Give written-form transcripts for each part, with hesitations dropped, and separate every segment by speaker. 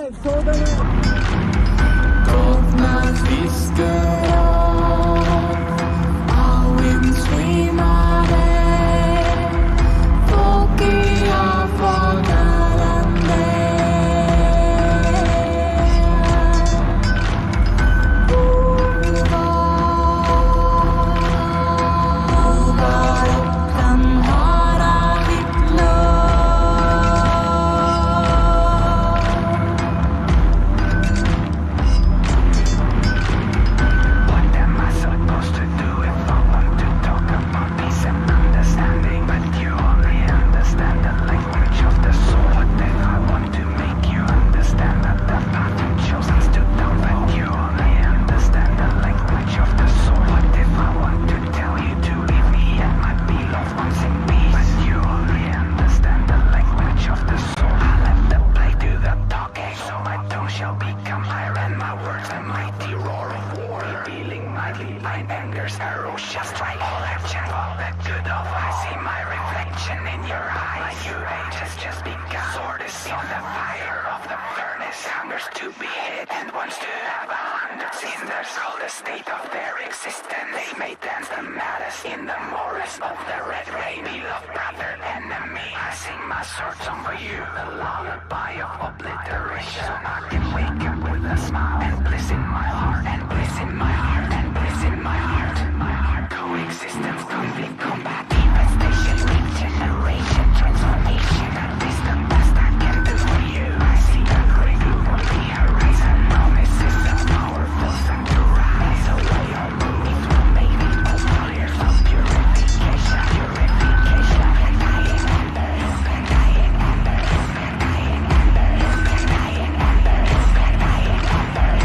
Speaker 1: Cove not discourse, all windscreen are there, foggy are forgotten there. Ugar kan vara ditt
Speaker 2: What am I supposed to do if I want to talk about peace and understanding? But you only understand the language of the soul. What if I want to make you understand that the path you chosen stood down? But you only understand the language of the soul. What if I want to tell you to leave me and my beloved ones in peace? But you only understand the language of the soul. I let the play do the talking, so my tongue shall become higher and my words a mighty roar of war, revealing my blind anger's arrows shall strike. All I've chant for the good of I see my reflection in your eyes. My new age has just begun. Sword is on the fire of the furnace, hungers to be hit and wants to have 100 cinders. Call the state of their existence. They may dance the maddest in the forest of the red ray. Beloved brother, enemy, I sing my sword song for you, the lullaby of obliteration. So I can wake up with a smile and bliss in my heart, and bliss in my heart, and bliss in my heart, my heart. Coexistence, conflict, combat, devastation, regeneration, transformation. That is the best I can do for you. I see the great gloom on the horizon. Promises of powerful sun to rise. A way of moving will make me all fires of purification, purification. Dying embers, dying embers, dying embers, dying embers, dying embers, dying embers, dying embers, dying embers, dying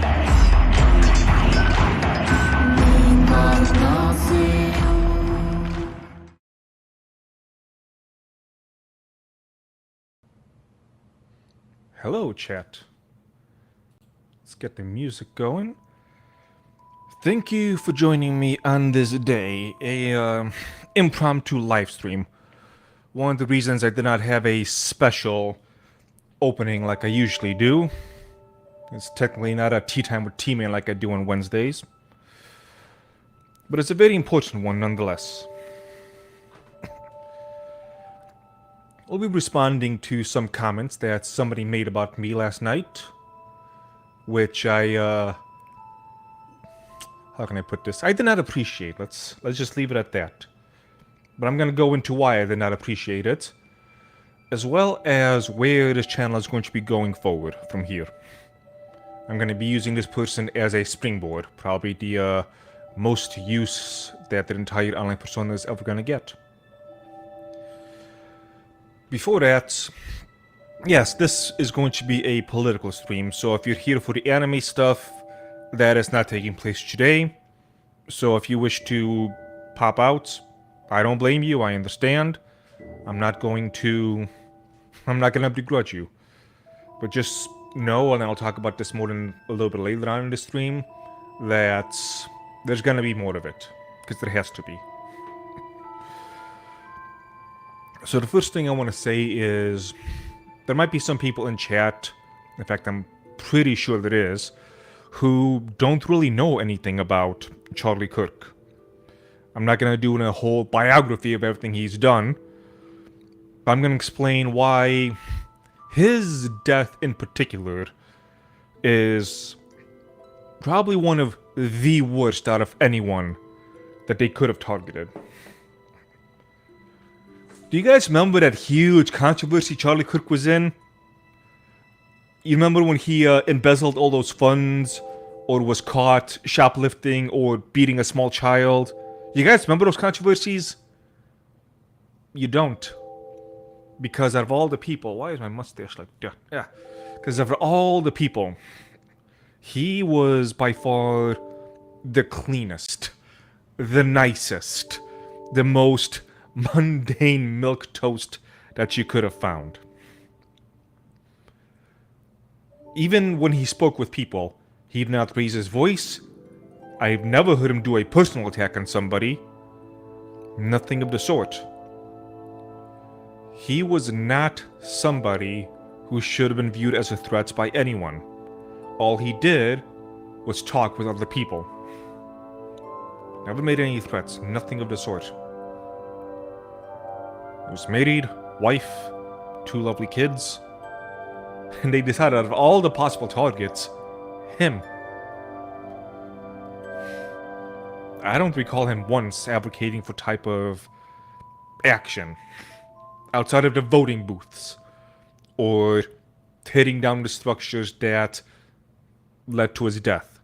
Speaker 2: embers,
Speaker 3: Hello, chat. Let's get the music going. Thank you for joining me on this day, a impromptu live stream. One of the reasons I did not have a special opening like I usually do. It's technically not a tea time with T-Man like I do on Wednesdays. But it's a very important one nonetheless. I'll be responding to some comments that somebody made about me last night, which how can I put this? I did not appreciate. Let's just leave it at that. But I'm gonna go into why I did not appreciate it, as well as where this channel is going to be going forward from here. I'm gonna be using this person as a springboard, probably the most use that the entire online persona is ever gonna get. Before that, yes, this is going to be a political stream, so if you're here for the anime stuff, that is not taking place today. So if you wish to pop out, I don't blame you, I understand. I'm not gonna begrudge you. But just know, and I'll talk about this more than a little bit later on in the stream, that there's gonna be more of it, because there has to be. So the first thing I want to say is, there might be some people in chat, in fact I'm pretty sure there is, who don't really know anything about Charlie Kirk. I'm not going to do a whole biography of everything he's done, but I'm going to explain why his death in particular is probably one of the worst out of anyone that they could have targeted. Do you guys remember that huge controversy Charlie Kirk was in? You remember when he embezzled all those funds, or was caught shoplifting or beating a small child? You guys remember those controversies? You don't. Because out of all the people... Why is my mustache like that? Yeah. Because of all the people, he was by far the cleanest, the nicest, the most mundane milquetoast that you could have found. Even when he spoke with people, he did not raise his voice. I've never heard him do a personal attack on somebody. Nothing of the sort. He was not somebody who should have been viewed as a threat by anyone. All he did was talk with other people. Never made any threats, nothing of the sort. He was married, wife, 2 lovely kids, and they decided out of all the possible targets, him. I don't recall him once advocating for type of action outside of the voting booths or tearing down the structures that led to his death.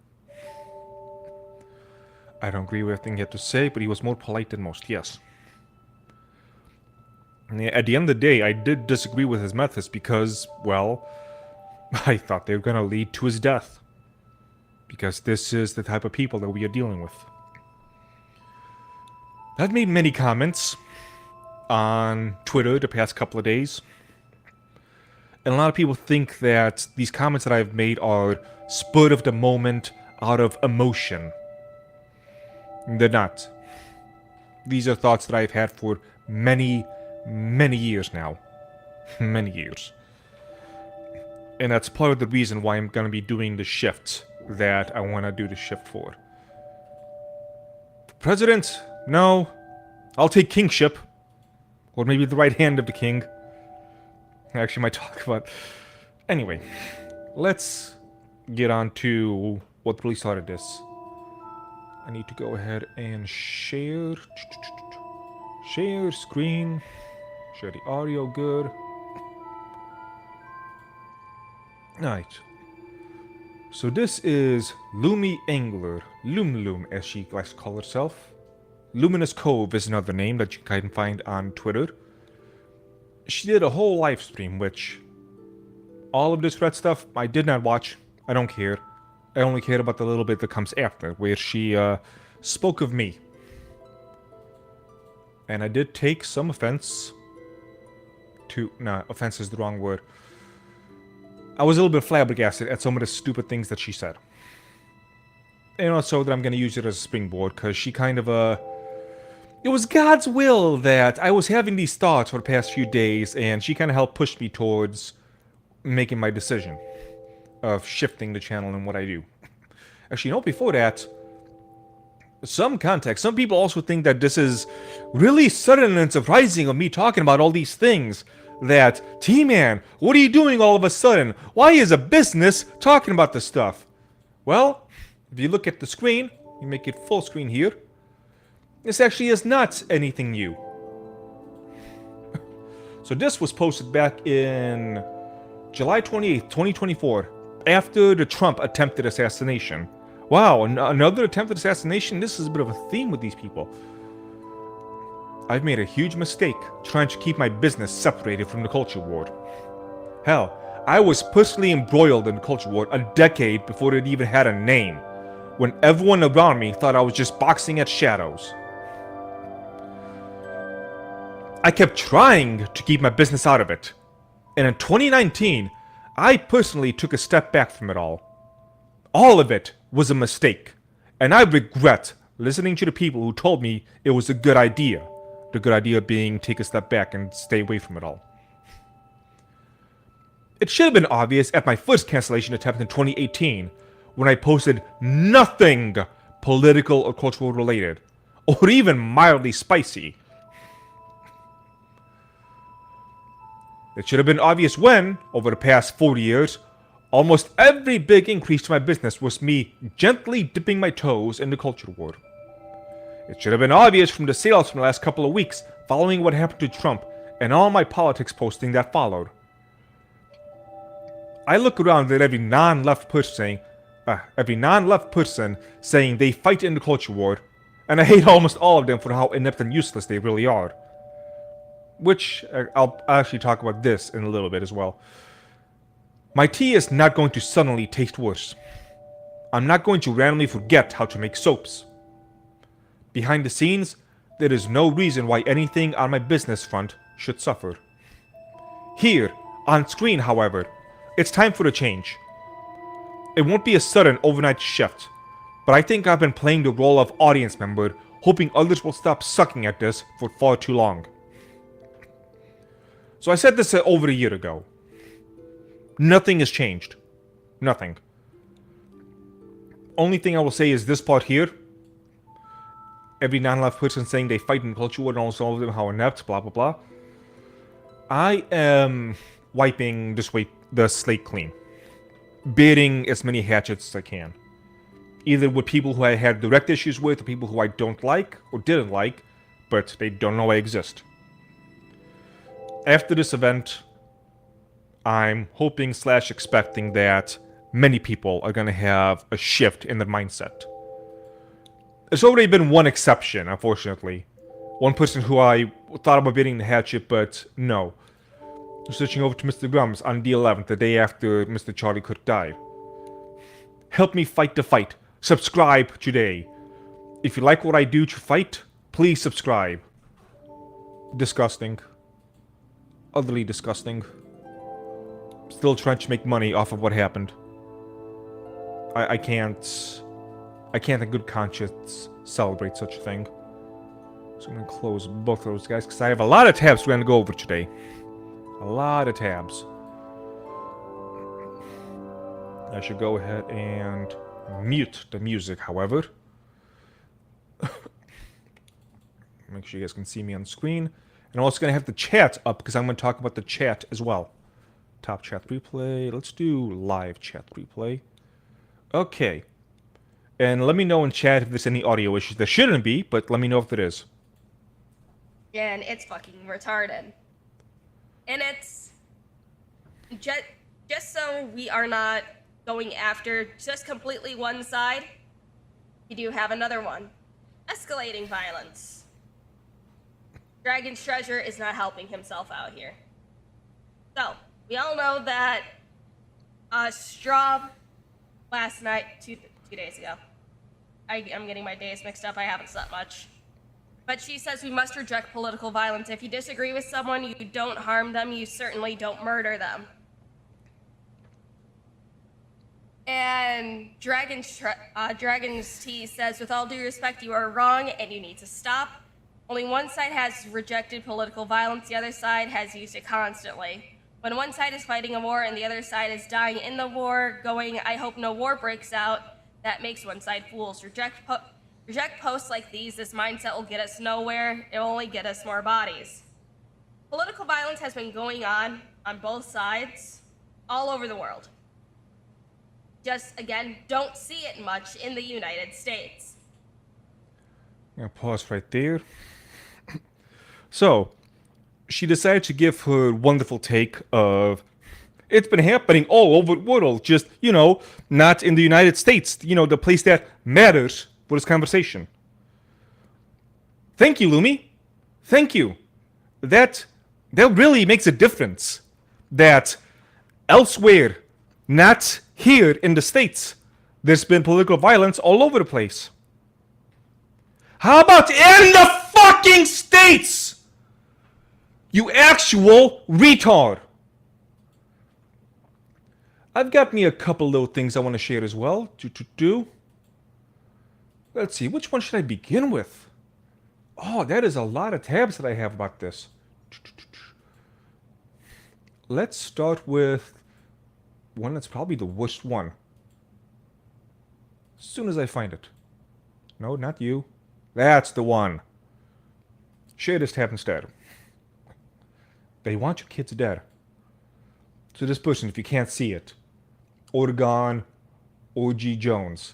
Speaker 3: I don't agree with everything he had to say, but he was more polite than most, yes. And at the end of the day, I did disagree with his methods because, well, I thought they were going to lead to his death. Because this is the type of people that we are dealing with. I've made many comments on Twitter the past couple of days. And a lot of people think that these comments that I've made are spur of the moment, out of emotion. They're not. These are thoughts that I've had for many years now. Many years. And that's part of the reason why I'm going to be doing the shift that I want to do the shift for. President? No. I'll take kingship. Or maybe the right hand of the king. I actually might talk about... Anyway. Let's get on to what really started this. I need to go ahead and share... Share screen. Share the audio good. Alright. So this is Lumi Angler. Loom as she likes to call herself. Luminous Cove is another name that you can find on Twitter. She did a whole live stream, which... all of this red stuff, I did not watch. I don't care. I only care about the little bit that comes after, where she spoke of me. And I did take some offense to... Nah, offense is the wrong word. I was a little bit flabbergasted at some of the stupid things that she said. And also that I'm going to use it as a springboard, because she kind of, it was God's will that I was having these thoughts for the past few days, and she kind of helped push me towards making my decision of shifting the channel and what I do. Actually, no, before that, some context. Some people also think that this is really sudden and surprising of me talking about all these things. That, T-Man, what are you doing all of a sudden? Why is a business talking about this stuff? Well, if you look at the screen, you make it full screen here, this actually is not anything new. So this was posted back in July 28th, 2024, after the Trump attempted assassination. Wow, another attempted assassination? This is a bit of a theme with these people. I've made a huge mistake trying to keep my business separated from the culture war. Hell, I was personally embroiled in the culture war a decade before it even had a name, when everyone around me thought I was just boxing at shadows. I kept trying to keep my business out of it, and in 2019, I personally took a step back from it all. All of it was a mistake, and I regret listening to the people who told me it was a good idea. The good idea being take a step back and stay away from it all. It should have been obvious at my first cancellation attempt in 2018 when I posted nothing political or cultural related, or even mildly spicy. It should have been obvious when, over the past 40 years, almost every big increase to my business was me gently dipping my toes in the culture war. It should have been obvious from the sales from the last couple of weeks following what happened to Trump and all my politics posting that followed. I look around at every non-left person saying they fight in the culture war, and I hate almost all of them for how inept and useless they really are. Which, I'll actually talk about this in a little bit as well. My tea is not going to suddenly taste worse. I'm not going to randomly forget how to make soaps. Behind the scenes, there is no reason why anything on my business front should suffer. Here, on screen, however, it's time for a change. It won't be a sudden overnight shift, but I think I've been playing the role of audience member, hoping others will stop sucking at this for far too long. So I said this over a year ago. Nothing has changed. Nothing. Only thing I will say is this part here. Every non-life person saying they fight in culture and also all of them how inept, blah blah blah. I am wiping the slate clean. Beating as many hatchets as I can. Either with people who I had direct issues with, or people who I don't like, or didn't like, but they don't know I exist. After this event, I'm hoping / expecting that many people are going to have a shift in their mindset. There's already been one exception, unfortunately. One person who I thought about beating the hatchet, but no. Switching over to Mr. Grums on the 11th, the day after Mr. Charlie Kirk died. Help me fight the fight. Subscribe today. If you like what I do to fight, please subscribe. Disgusting. Utterly disgusting. Still trying to make money off of what happened. I can't in good conscience celebrate such a thing. So I'm going to close both of those guys, because I have a lot of tabs we're going to go over today. A lot of tabs. I should go ahead and mute the music, however. Make sure you guys can see me on screen. And I'm also going to have the chat up, because I'm going to talk about the chat as well. Top chat replay. Let's do live chat replay. Okay. And let me know in chat if there's any audio issues. There shouldn't be, but let me know if there is.
Speaker 4: And it's fucking retarded. And it's just so we are not going after just completely one side, you do have another one. Escalating violence. Dragon's Treasure is not helping himself out here. So, we all know that Straub last night, two days ago. I'm getting my days mixed up, I haven't slept much. But she says we must reject political violence. If you disagree with someone, you don't harm them, you certainly don't murder them. And Dragon's Tea says, with all due respect, you are wrong and you need to stop. Only one side has rejected political violence, the other side has used it constantly. When one side is fighting a war and the other side is dying in the war, going, I hope no war breaks out, that makes one side fools. Reject posts like these, this mindset will get us nowhere, it will only get us more bodies. Political violence has been going on both sides, all over the world. Just, again, don't see it much in the United States.
Speaker 3: I'm gonna pause right there. So, she decided to give her wonderful take of, it's been happening all over the world, just, you know, not in the United States, you know, the place that matters for this conversation. Thank you, Lumi. Thank you. That really makes a difference. That elsewhere, not here in the States, there's been political violence all over the place. How about in the fucking States? You actual retard. I've got me a couple little things I want to share as well. Let's see, which one should I begin with? Oh, that is a lot of tabs that I have about this. Let's start with one that's probably the worst one. As soon as I find it. No, not you. That's the one. Share this tab instead. They want your kids dead. So this person, if you can't see it, Oregon O.G. Jones.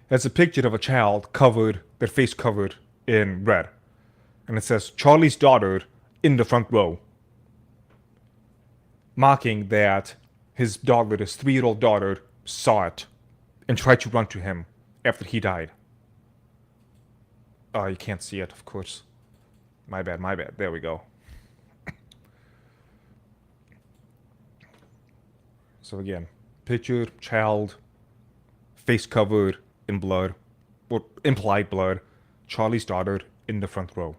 Speaker 3: That's a picture of a child covered, their face covered in red. And it says, Charlie's daughter in the front row. Mocking that his daughter, his 3-year-old daughter, saw it and tried to run to him after he died. Oh, you can't see it, of course. My bad. There we go. So again, picture, child, face covered in blood, or implied blood, Charlie's daughter in the front row.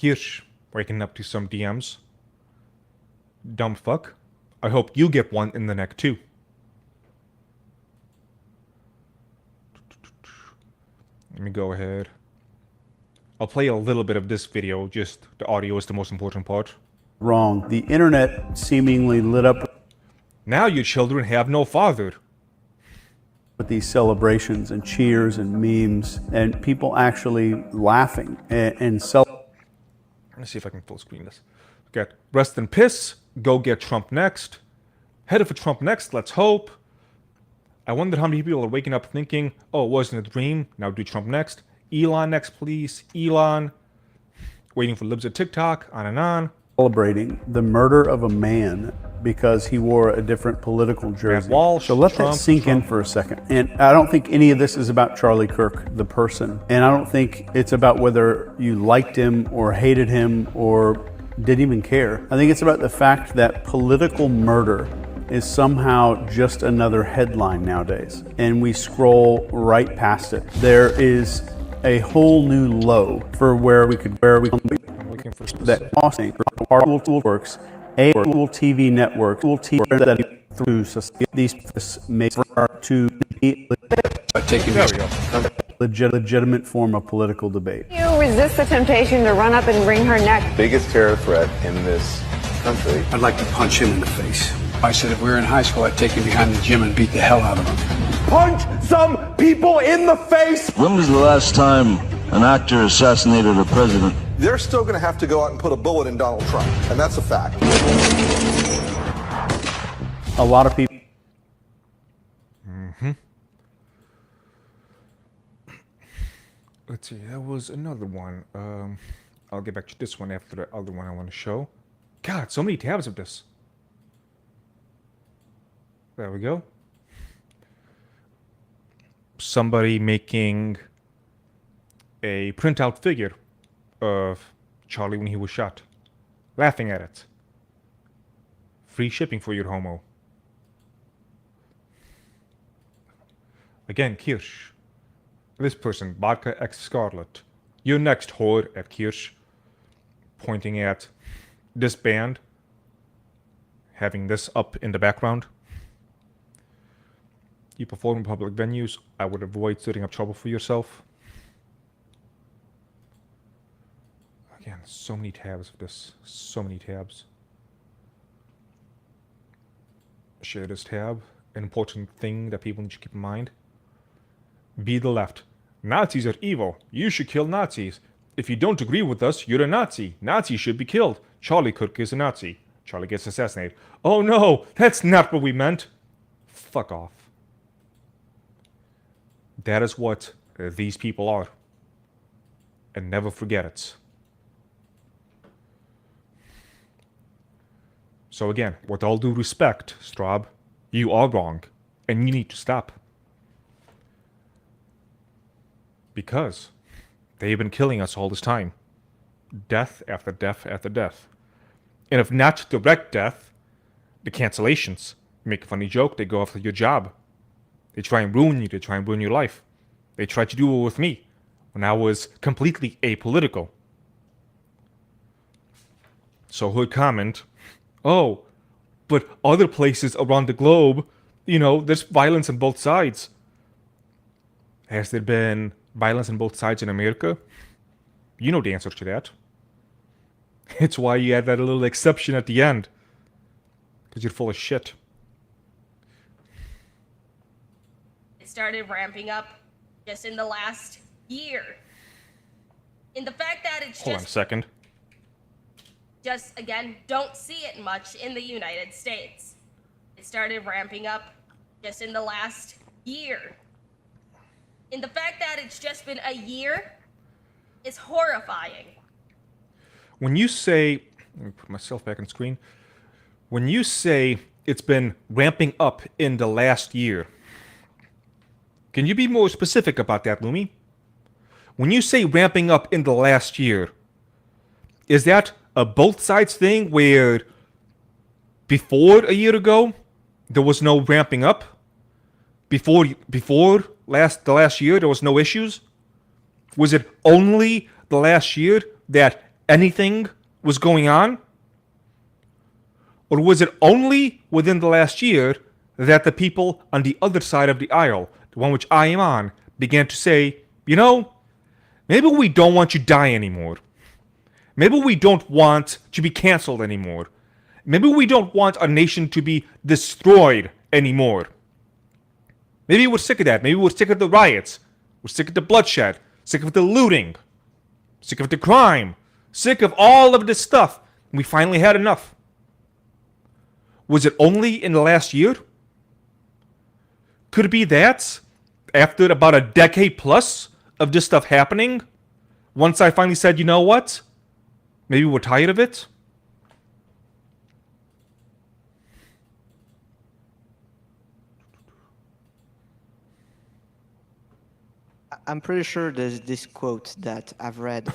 Speaker 3: Hirsch waking up to some DMs. Dumb fuck. I hope you get one in the neck too. Let me go ahead. I'll play a little bit of this video, just the audio is the most important part.
Speaker 5: Wrong. The internet seemingly lit up
Speaker 3: Now your children have no father.
Speaker 5: with these celebrations and cheers and memes and people actually laughing and
Speaker 3: Let's see if I can full screen this. Got rest and piss, go get Trump next. Headed for Trump next, let's hope. I wonder how many people are waking up thinking, oh, it wasn't a dream, now do Trump next. Elon next, please. Elon. Waiting for libs at TikTok, on and on.
Speaker 5: celebrating the murder of a man because he wore a different political jersey.
Speaker 3: Walsh,
Speaker 5: so let
Speaker 3: Trump,
Speaker 5: that sink in for a second. And I don't think any of this is about Charlie Kirk, the person. And I don't think it's about whether you liked him or hated him or didn't even care. I think it's about the fact that political murder is somehow just another headline nowadays. And we scroll right past it. There is a whole new low for where we can
Speaker 3: Looking for
Speaker 5: that costing for works, a TV network, TV that through these make to be legitimate form of political debate.
Speaker 6: You resist the temptation to run up and wring her neck.
Speaker 7: Biggest terror threat in this country.
Speaker 8: I'd like to punch him in the face. I said if we were in high school, I'd take him behind the gym and beat the hell out of him.
Speaker 7: Punch some people in the face!
Speaker 9: When was the last time an actor assassinated a president?
Speaker 10: They're still going to have to go out and put a bullet in Donald Trump, and that's a fact.
Speaker 5: A lot of people.
Speaker 3: Let's see, that was another one. I'll get back to this one after the other one I want to show. God, so many tabs of this. There we go. Somebody making a printout figure of Charlie when he was shot. Laughing at it. Free shipping for your homo. Again, Kirsch. This person, Vodka X Scarlet. You're next, whore, at Kirsch. Pointing at this band. Having this up in the background. You perform in public venues. I would avoid setting up trouble for yourself. Again, so many tabs of this. So many tabs. Share this tab. An important thing that people need to keep in mind. Be the left. Nazis are evil. You should kill Nazis. If you don't agree with us, you're a Nazi. Nazis should be killed. Charlie Kirk is a Nazi. Charlie gets assassinated. Oh no, that's not what we meant. Fuck off. That is what these people are. And never forget it. So again, with all due respect, Straub, you are wrong. And you need to stop. Because they've been killing us all this time. Death after death after death. And if not direct death, the cancellations. You make a funny joke, they go after your job. They try and ruin you, they try and ruin your life. They tried to do it with me when I was completely apolitical. So he'd comment, oh, but other places around the globe, there's violence on both sides. Has there been violence on both sides in America? You know the answer to that. It's why you add that little exception at the end. Because you're full of shit.
Speaker 4: It started ramping up just in the last year. In the fact that it's
Speaker 3: Hold on a second.
Speaker 4: just again, don't see it much in the United States. It started ramping up just in the last year. In the fact that it's just been a year is horrifying.
Speaker 3: When you say, let me put myself back on screen. When you say it's been ramping up in the last year, can you be more specific about that, Lumi? When you say ramping up in the last year, is that a both sides thing where before a year ago there was no ramping up? Before the last year there was no issues? Was it only the last year that anything was going on? Or was it only within the last year that the people on the other side of the aisle, the one which I am on, began to say, Maybe we don't want you to die anymore. Maybe we don't want to be canceled anymore. Maybe we don't want our nation to be destroyed anymore. Maybe we're sick of that. Maybe we're sick of the riots. We're sick of the bloodshed. Sick of the looting. Sick of the crime. Sick of all of this stuff. We finally had enough. Was it only in the last year? Could it be that after about a decade plus of this stuff happening, once I finally said, you know what? Maybe we're tired of it?
Speaker 11: I'm pretty sure there's this quote that I've read.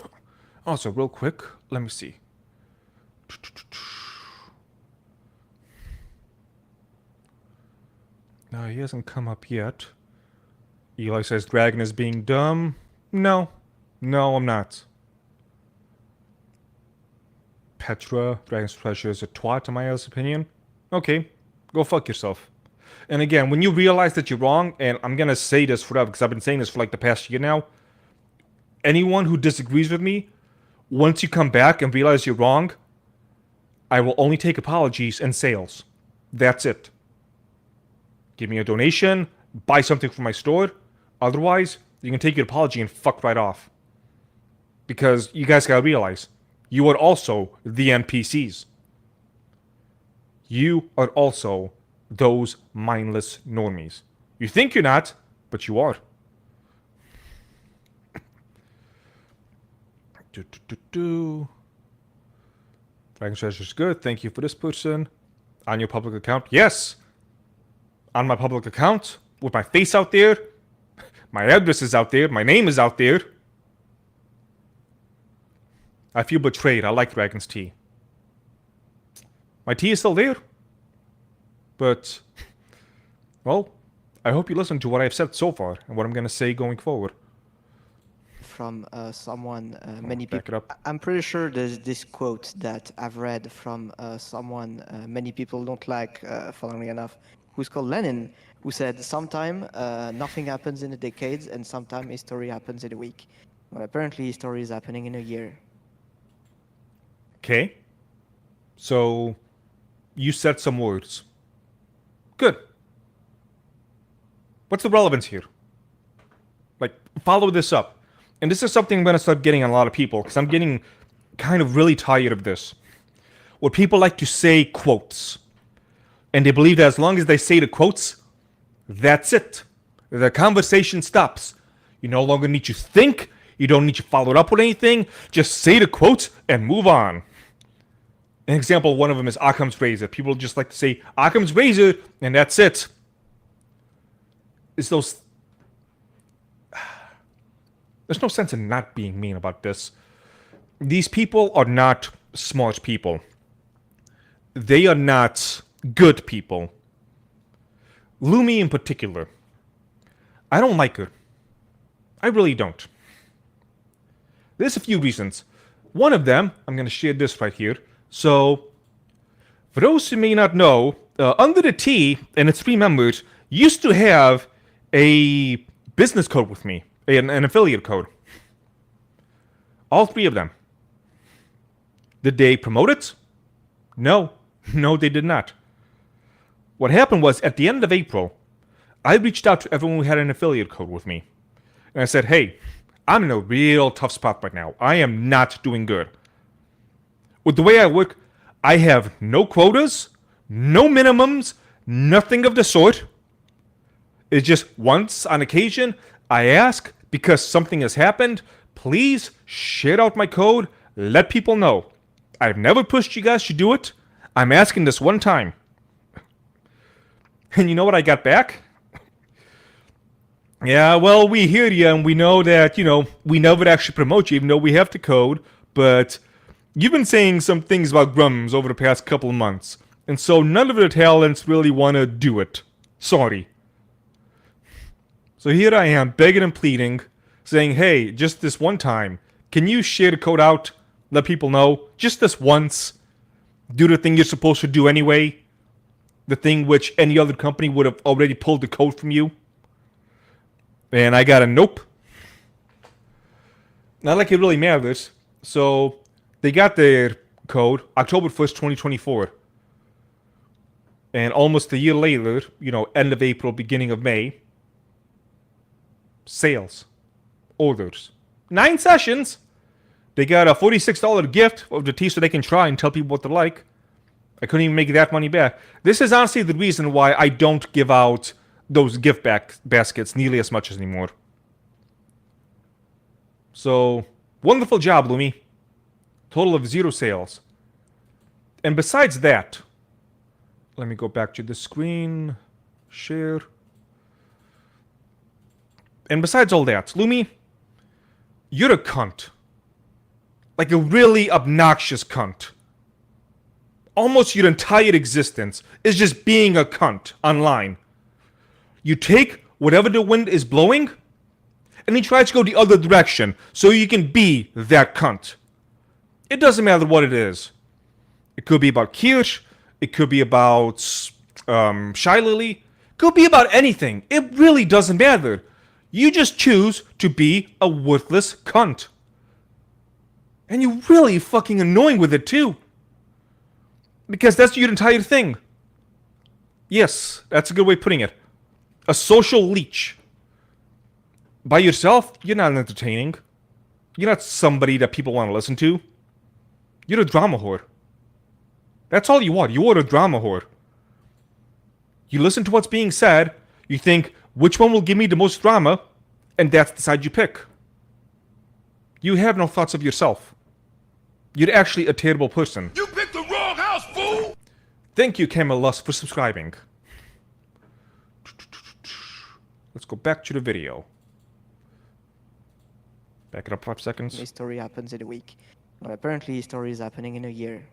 Speaker 3: Also, real quick, let me see. No, he hasn't come up yet. Eli says Dragon is being dumb. No. No, I'm not. Petra, Dragon's Treasure is a twat, in my opinion. Okay, go fuck yourself. And again, when you realize that you're wrong, and I'm gonna say this forever because I've been saying this for like the past year now, anyone who disagrees with me, once you come back and realize you're wrong, I will only take apologies and sales. That's it. Give me a donation, buy something from my store. Otherwise, you can take your apology and fuck right off. Because you guys gotta realize, you are also the NPCs. You are also those mindless normies. You think you're not, but you are. Dragon Treasure is good. Thank you for this person. On your public account? Yes! On my public account, with my face out there, my address is out there, my name is out there. I feel betrayed. I like Dragon's tea. My tea is still there. But, well, I hope you listen to what I've said so far and what I'm going to say going forward.
Speaker 11: From someone, many
Speaker 3: back
Speaker 11: people.
Speaker 3: it up.
Speaker 11: I'm pretty sure there's this quote that I've read from someone many people don't like, funnily enough, who's called Lenin, who said, sometime nothing happens in a decade and sometime history happens in a week. Well, apparently history is happening in a year.
Speaker 3: Okay. So, you said some words. Good. What's the relevance here? Like, follow this up. And this is something I'm going to start getting on a lot of people, because I'm getting kind of really tired of this. Where people like to say quotes. And they believe that as long as they say the quotes, that's it. The conversation stops. You no longer need to think. You don't need to follow it up with anything. Just say the quotes and move on. An example, one of them is Occam's razor. People just like to say Occam's razor, and that's it. It's those... There's no sense in not being mean about this. These people are not smart people. They are not good people. Lumi in particular. I don't like her. I really don't. There's a few reasons. One of them, I'm going to share this right here. So, for those who may not know, Under the T and its 3 members used to have a business code with me, an affiliate code. All 3 of them. Did they promote it? No. No, they did not. What happened was, at the end of April, I reached out to everyone who had an affiliate code with me. And I said, hey, I'm in a real tough spot right now. I am not doing good. With the way I work, I have no quotas, no minimums, nothing of the sort. It's just once on occasion, I ask, because something has happened, please share out my code, let people know. I've never pushed you guys to do it. I'm asking this one time. And you know what I got back? Yeah, well, we hear you, and we know that, we never actually promote you, even though we have the code, but you've been saying some things about Grums over the past couple of months, and so none of the talents really want to do it. Sorry. So here I am, begging and pleading, saying, hey, just this one time, can you share the code out, let people know, just this once, do the thing you're supposed to do anyway, the thing which any other company would have already pulled the code from you? And I got a nope. Not like it really matters. So they got their code October 1st, 2024. And almost a year later, end of April, beginning of May, sales, orders. 9 sessions. They got a $46 gift of the tea so they can try and tell people what they're like. I couldn't even make that money back. This is honestly the reason why I don't give out those gift baskets nearly as much as anymore. So, wonderful job, Lumi. Total of 0 sales. And besides that, let me go back to the screen. Share. And besides all that, Lumi, you're a cunt. Like a really obnoxious cunt. Almost your entire existence is just being a cunt online. You take whatever the wind is blowing, and you try to go the other direction so you can be that cunt. It doesn't matter what it is. It could be about Kirk. It could be about Shy Lily. It could be about anything. It really doesn't matter. You just choose to be a worthless cunt. And you're really fucking annoying with it too. Because that's your entire thing. Yes, that's a good way of putting it. A social leech. By yourself, you're not entertaining. You're not somebody that people want to listen to. You're a drama whore. That's all you are. You are a drama whore. You listen to what's being said, you think, which one will give me the most drama, and that's the side you pick. You have no thoughts of yourself. You're actually a terrible person.
Speaker 12: You picked the wrong house, fool!
Speaker 3: Thank you, Camel Lust, for subscribing. Let's go back to the video. Back it up 5 seconds.
Speaker 11: A story happens in a week. But apparently, story is happening in a year.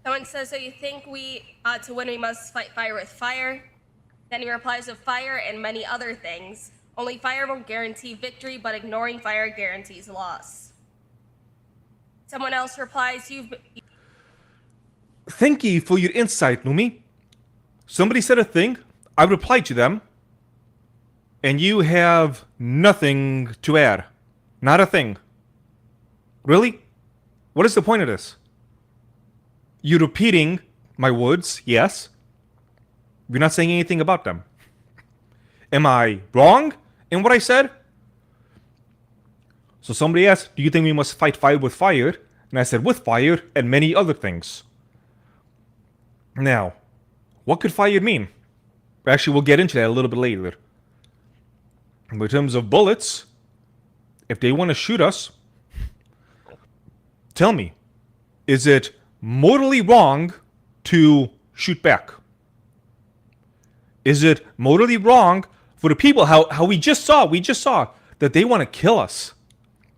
Speaker 4: Someone says, so you think to win we must fight fire with fire? Then he replies with fire and many other things. Only fire will guarantee victory, but ignoring fire guarantees loss. Someone else replies,
Speaker 3: Thank you for your insight, Lumi. Somebody said a thing, I replied to them, and you have nothing to add. Not a thing. Really? What is the point of this? You're repeating my words, yes. You're not saying anything about them. Am I wrong in what I said? So somebody asked, do you think we must fight fire with fire? And I said, with fire and many other things. Now, what could fire mean? Actually, we'll get into that a little bit later. But in terms of bullets, if they want to shoot us, tell me, is it morally wrong to shoot back? Is it morally wrong for the people, how we just saw that they want to kill us?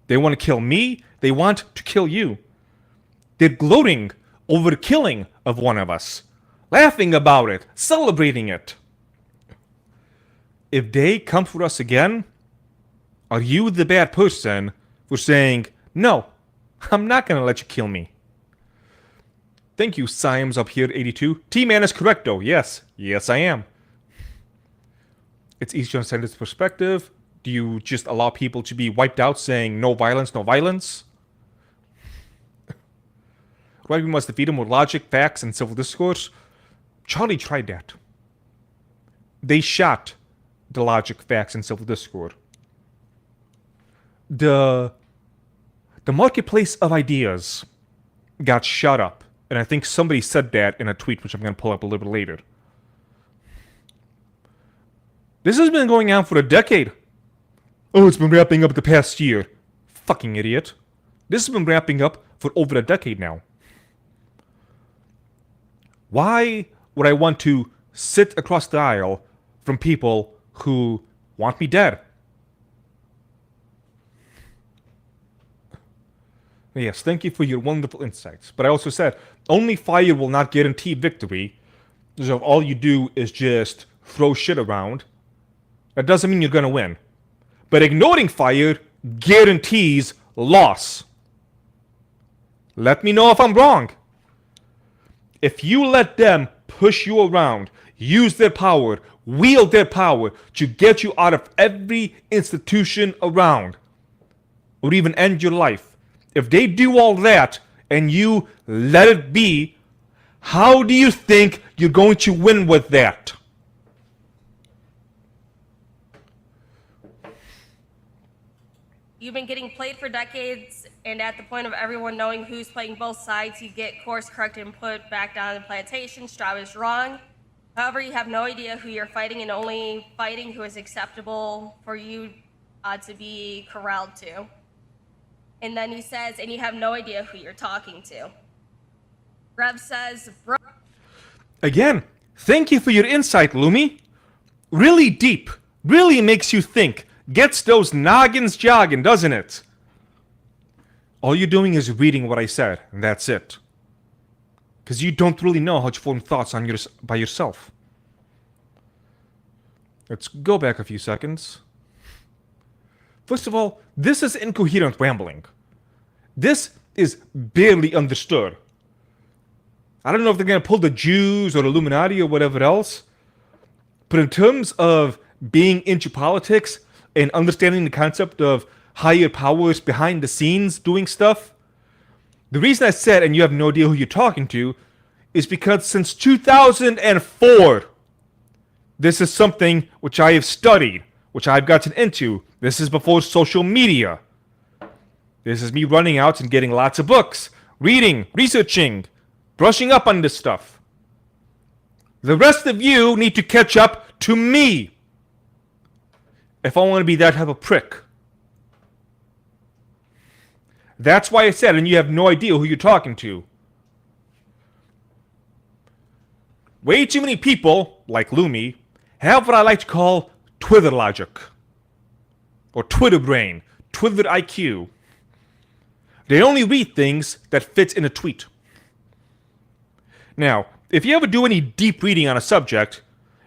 Speaker 3: They want to kill me, they want to kill you. They're gloating over the killing of one of us, laughing about it, celebrating it. If they come for us again, are you the bad person for saying, no, I'm not going to let you kill me? Thank you, Symes up here, 82. T-Man is correct, though. Yes. Yes, I am. It's easy to understand this perspective. Do you just allow people to be wiped out saying, no violence, no violence? Right, we must defeat them with logic, facts, and civil discourse. Charlie tried that. They shot the logic, facts, and civil discourse. The marketplace of ideas got shut up. And I think somebody said that in a tweet, which I'm going to pull up a little bit later. This has been going on for a decade. Oh, it's been wrapping up the past year. Fucking idiot. This has been wrapping up for over a decade now. Why would I want to sit across the aisle from people who want me dead? Yes, thank you for your wonderful insights. But I also said, only fire will not guarantee victory. So if all you do is just throw shit around, that doesn't mean you're going to win. But ignoring fire guarantees loss. Let me know if I'm wrong. If you let them push you around, use their power, wield their power to get you out of every institution around, or even end your life, if they do all that and you let it be, how do you think you're going to win with that?
Speaker 4: You've been getting played for decades, and at the point of everyone knowing who's playing both sides, you get course corrected and put back down in the plantation. Straw is wrong. However, you have no idea who you're fighting and only fighting who is acceptable for you to be corralled to. And then he says, and you have no idea who you're talking to. Rev says, bro.
Speaker 3: Again, thank you for your insight, Lumi. Really deep. Really makes you think. Gets those noggins jogging, doesn't it? All you're doing is reading what I said, and that's it. Because you don't really know how to form thoughts on by yourself. Let's go back a few seconds. First of all, this is incoherent rambling. This is barely understood. I don't know if they're going to pull the Jews or the Illuminati or whatever else, but in terms of being into politics and understanding the concept of higher powers behind the scenes doing stuff, the reason I said, and you have no idea who you're talking to, is because since 2004, this is something which I have studied, which I've gotten into. This is before social media. This is me running out and getting lots of books, reading, researching, brushing up on this stuff. The rest of you need to catch up to me if I want to be that type of prick. That's why I said, and you have no idea who you're talking to. Way too many people, like Lumi, have what I like to call Twitter logic. Or Twitter brain, Twitter IQ. They only read things that fit in a tweet. Now, if you ever do any deep reading on a subject,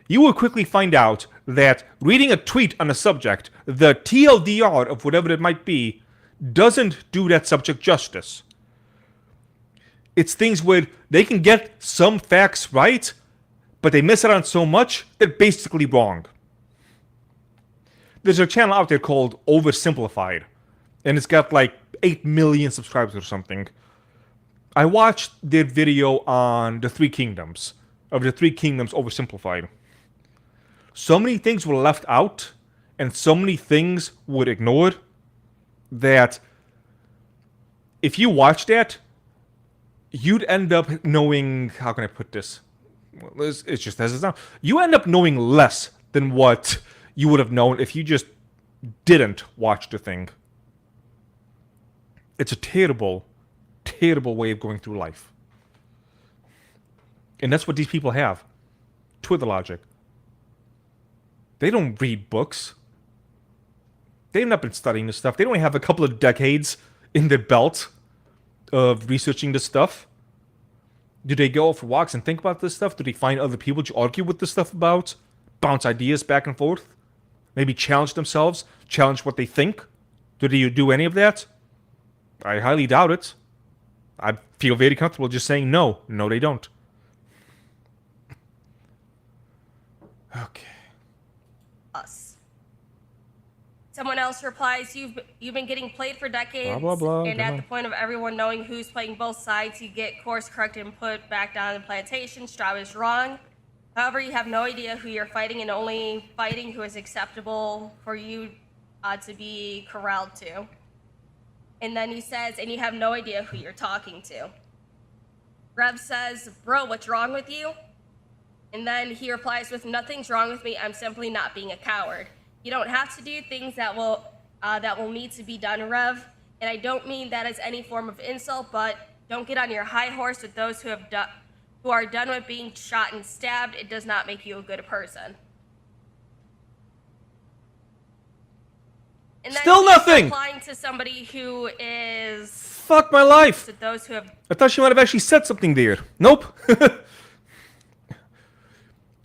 Speaker 3: you will quickly find out that reading a tweet on a subject, the TLDR of whatever it might be, doesn't do that subject justice. It's things where they can get some facts right, but they miss it on so much, they're basically wrong. There's a channel out there called Oversimplified, and it's got like 8 million subscribers or something. I watched their video on the Three Kingdoms, of the Three Kingdoms Oversimplified. So many things were left out, and so many things were ignored, that if you watch that, you'd end up knowing, how can I put this? Well, it's just as it sounds. You end up knowing less than what you would have known if you just didn't watch the thing. It's a terrible, terrible way of going through life. And that's what these people have. Twitter logic. They don't read books. They've not been studying this stuff. They don't have a couple of decades in their belt of researching this stuff. Do they go for walks and think about this stuff? Do they find other people to argue with this stuff about? Bounce ideas back and forth? Maybe challenge themselves? Challenge what they think? Do they do any of that? I highly doubt it. I feel very comfortable just saying no. No, they don't. Okay.
Speaker 4: Us. Someone else replies, you've been getting played for decades,
Speaker 3: blah, blah,
Speaker 4: and
Speaker 3: come
Speaker 4: at
Speaker 3: on.
Speaker 4: the point of everyone knowing who's playing both sides, you get course corrected and put back down in the plantation. Straw is wrong. However, you have no idea who you're fighting and only fighting who is acceptable for you to be corralled to. And then he says, and you have no idea who you're talking to. Rev says, bro, what's wrong with you? And then he replies with, nothing's wrong with me, I'm simply not being a coward. You don't have to do things that will need to be done, Rev. And I don't mean that as any form of insult, but don't get on your high horse with those who are done with being shot and stabbed. It does not make you a good person. And then
Speaker 3: Still
Speaker 4: he's
Speaker 3: nothing!
Speaker 4: replying to somebody who is...
Speaker 3: Fuck my life!
Speaker 4: To those who have...
Speaker 3: I thought she might have actually said something there. Nope.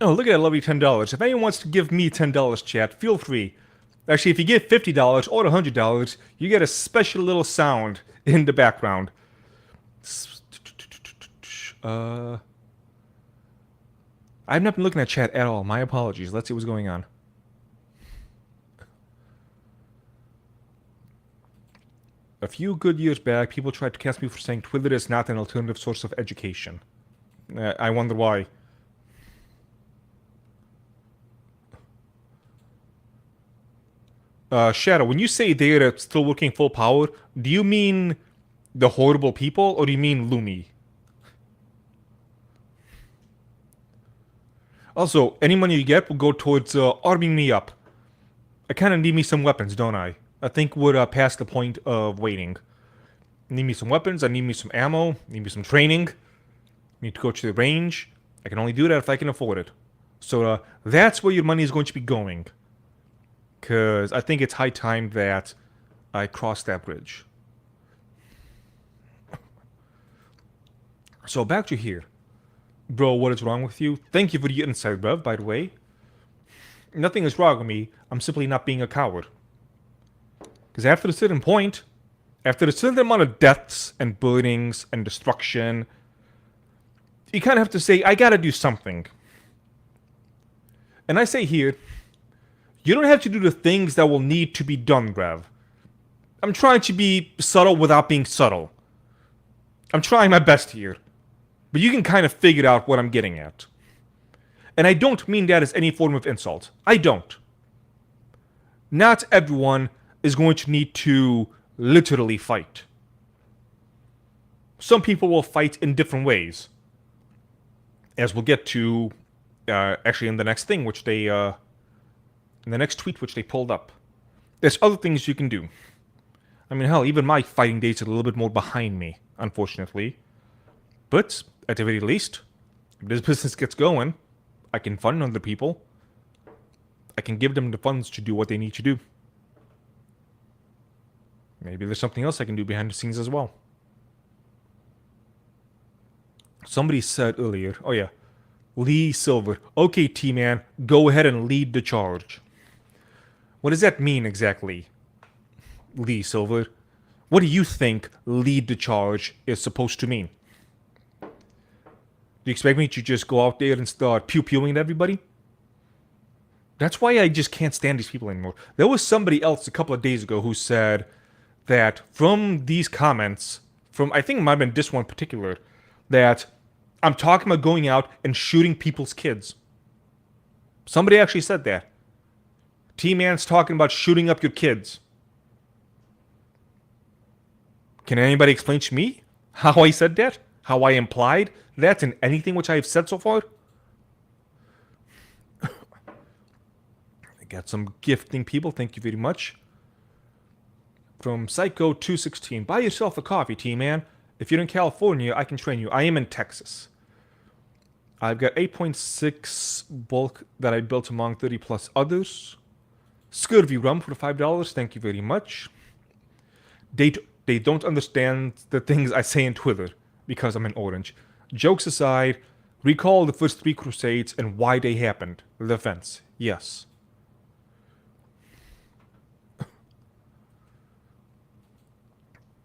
Speaker 3: Oh, look at that lovely $10. If anyone wants to give me $10, chat, feel free. Actually, if you give $50 or $100, you get a special little sound in the background. I've not been looking at chat at all. My apologies. Let's see what's going on. A few good years back, people tried to cast me for saying Twitter is not an alternative source of education. I wonder why. Shadow, when you say they're still working full power, do you mean the horrible people, or do you mean Lumi? Also, any money you get will go towards arming me up. I kind of need me some weapons, don't I? I think we're past the point of waiting. I need me some weapons, I need me some ammo, I need me some training. I need to go to the range. I can only do that if I can afford it. So that's where your money is going to be going. Because I think it's high time that I cross that bridge. So back to here. Bro, what is wrong with you? Thank you for the insight, bruv, by the way. Nothing is wrong with me. I'm simply not being a coward. Because after a certain point, after a certain amount of deaths and burnings and destruction, you kind of have to say, I gotta do something. And I say here, you don't have to do the things that will need to be done, bruv. I'm trying to be subtle without being subtle. I'm trying my best here. But you can kind of figure out what I'm getting at. And I don't mean that as any form of insult. I don't. Not everyone is going to need to literally fight. Some people will fight in different ways. As we'll get to, actually in the next thing, which they, in the next tweet which they pulled up. There's other things you can do. I mean, hell, even my fighting days are a little bit more behind me, unfortunately. But, at the very least, if this business gets going, I can fund other people. I can give them the funds to do what they need to do. Maybe there's something else I can do behind the scenes as well. Somebody said earlier, oh yeah, Lee Silver. Okay, T-Man, go ahead and lead the charge. What does that mean exactly, Lee Silver? What do you think lead the charge is supposed to mean? Do you expect me to just go out there and start pew-pewing at everybody? That's why I just can't stand these people anymore. There was somebody else a couple of days ago who said that from these comments, from I think it might have been this one in particular, that I'm talking about going out and shooting people's kids. Somebody actually said that. T-Man's talking about shooting up your kids. Can anybody explain to me how I said that? How I implied that in anything which I have said so far? I got some gifting people, thank you very much. From Psycho216, buy yourself a coffee, T-Man. If you're in California, I can train you. I am in Texas. I've got 8.6 bulk that I built among 30 plus others. Scurvy rum for $5, thank you very much. They don't understand the things I say in Twitter because I'm in orange. Jokes aside, recall the first 3 crusades and why they happened. The fence, yes.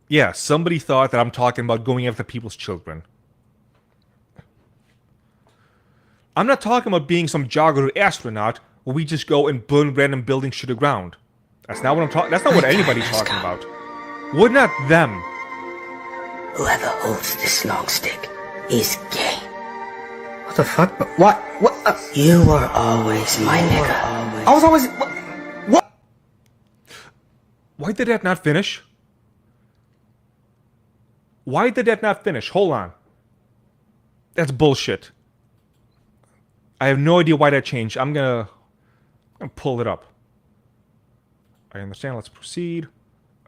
Speaker 3: Yeah, somebody thought that I'm talking about going after people's children. I'm not talking about being some jogger or astronaut where we just go and burn random buildings to the ground. That's not what I'm talking. That's not what anybody's talking about. We're not them.
Speaker 13: Whoever holds this long stick is gay. What the fuck? What? What? You were always my nigga. I was always. What?
Speaker 3: Why did that not finish? Why did that not finish? Hold on. That's bullshit. I have no idea why that changed. I'm gonna pull it up. I understand. Let's proceed.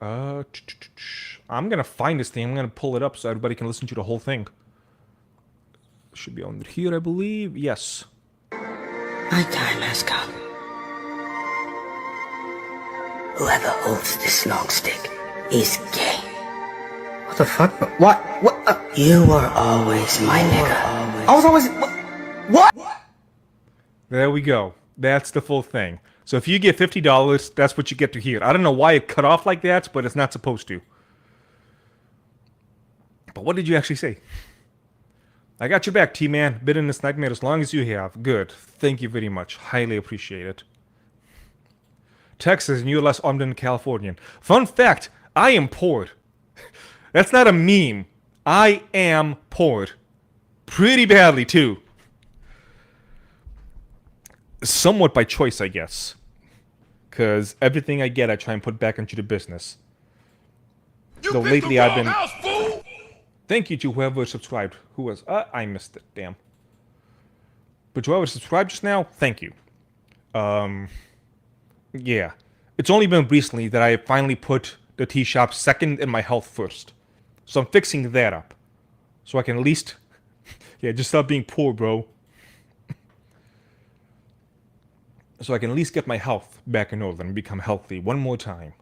Speaker 3: I'm gonna find this thing. I'm gonna pull it up so everybody can listen to the whole thing. Should be under here, I believe. Yes.
Speaker 13: My time has come. Whoever holds this long stick is gay. What the fuck? What? What? You were always my nigga. I was always. What?
Speaker 3: There we go. That's the full thing. So if you get $50, that's what you get to hear. I don't know why it cut off like that, but it's not supposed to. But what did you actually say? I got your back, T-Man. Been in this nightmare as long as you have. Good. Thank you very much. Highly appreciate it. Texas, and you're less armed than Californian. Fun fact, I am poor. That's not a meme. I am poor. Pretty badly, too. Somewhat by choice, I guess. Because everything I get, I try and put back into the business. Though lately I've been...
Speaker 12: House, fool!
Speaker 3: Thank you to whoever subscribed. Who was... I missed it, damn. But whoever subscribed just now, thank you. Yeah. It's only been recently that I finally put the tea shop second and my health first. So I'm fixing that up. So I can at least... yeah, just stop being poor, bro. So I can at least get my health back in order and become healthy one more time.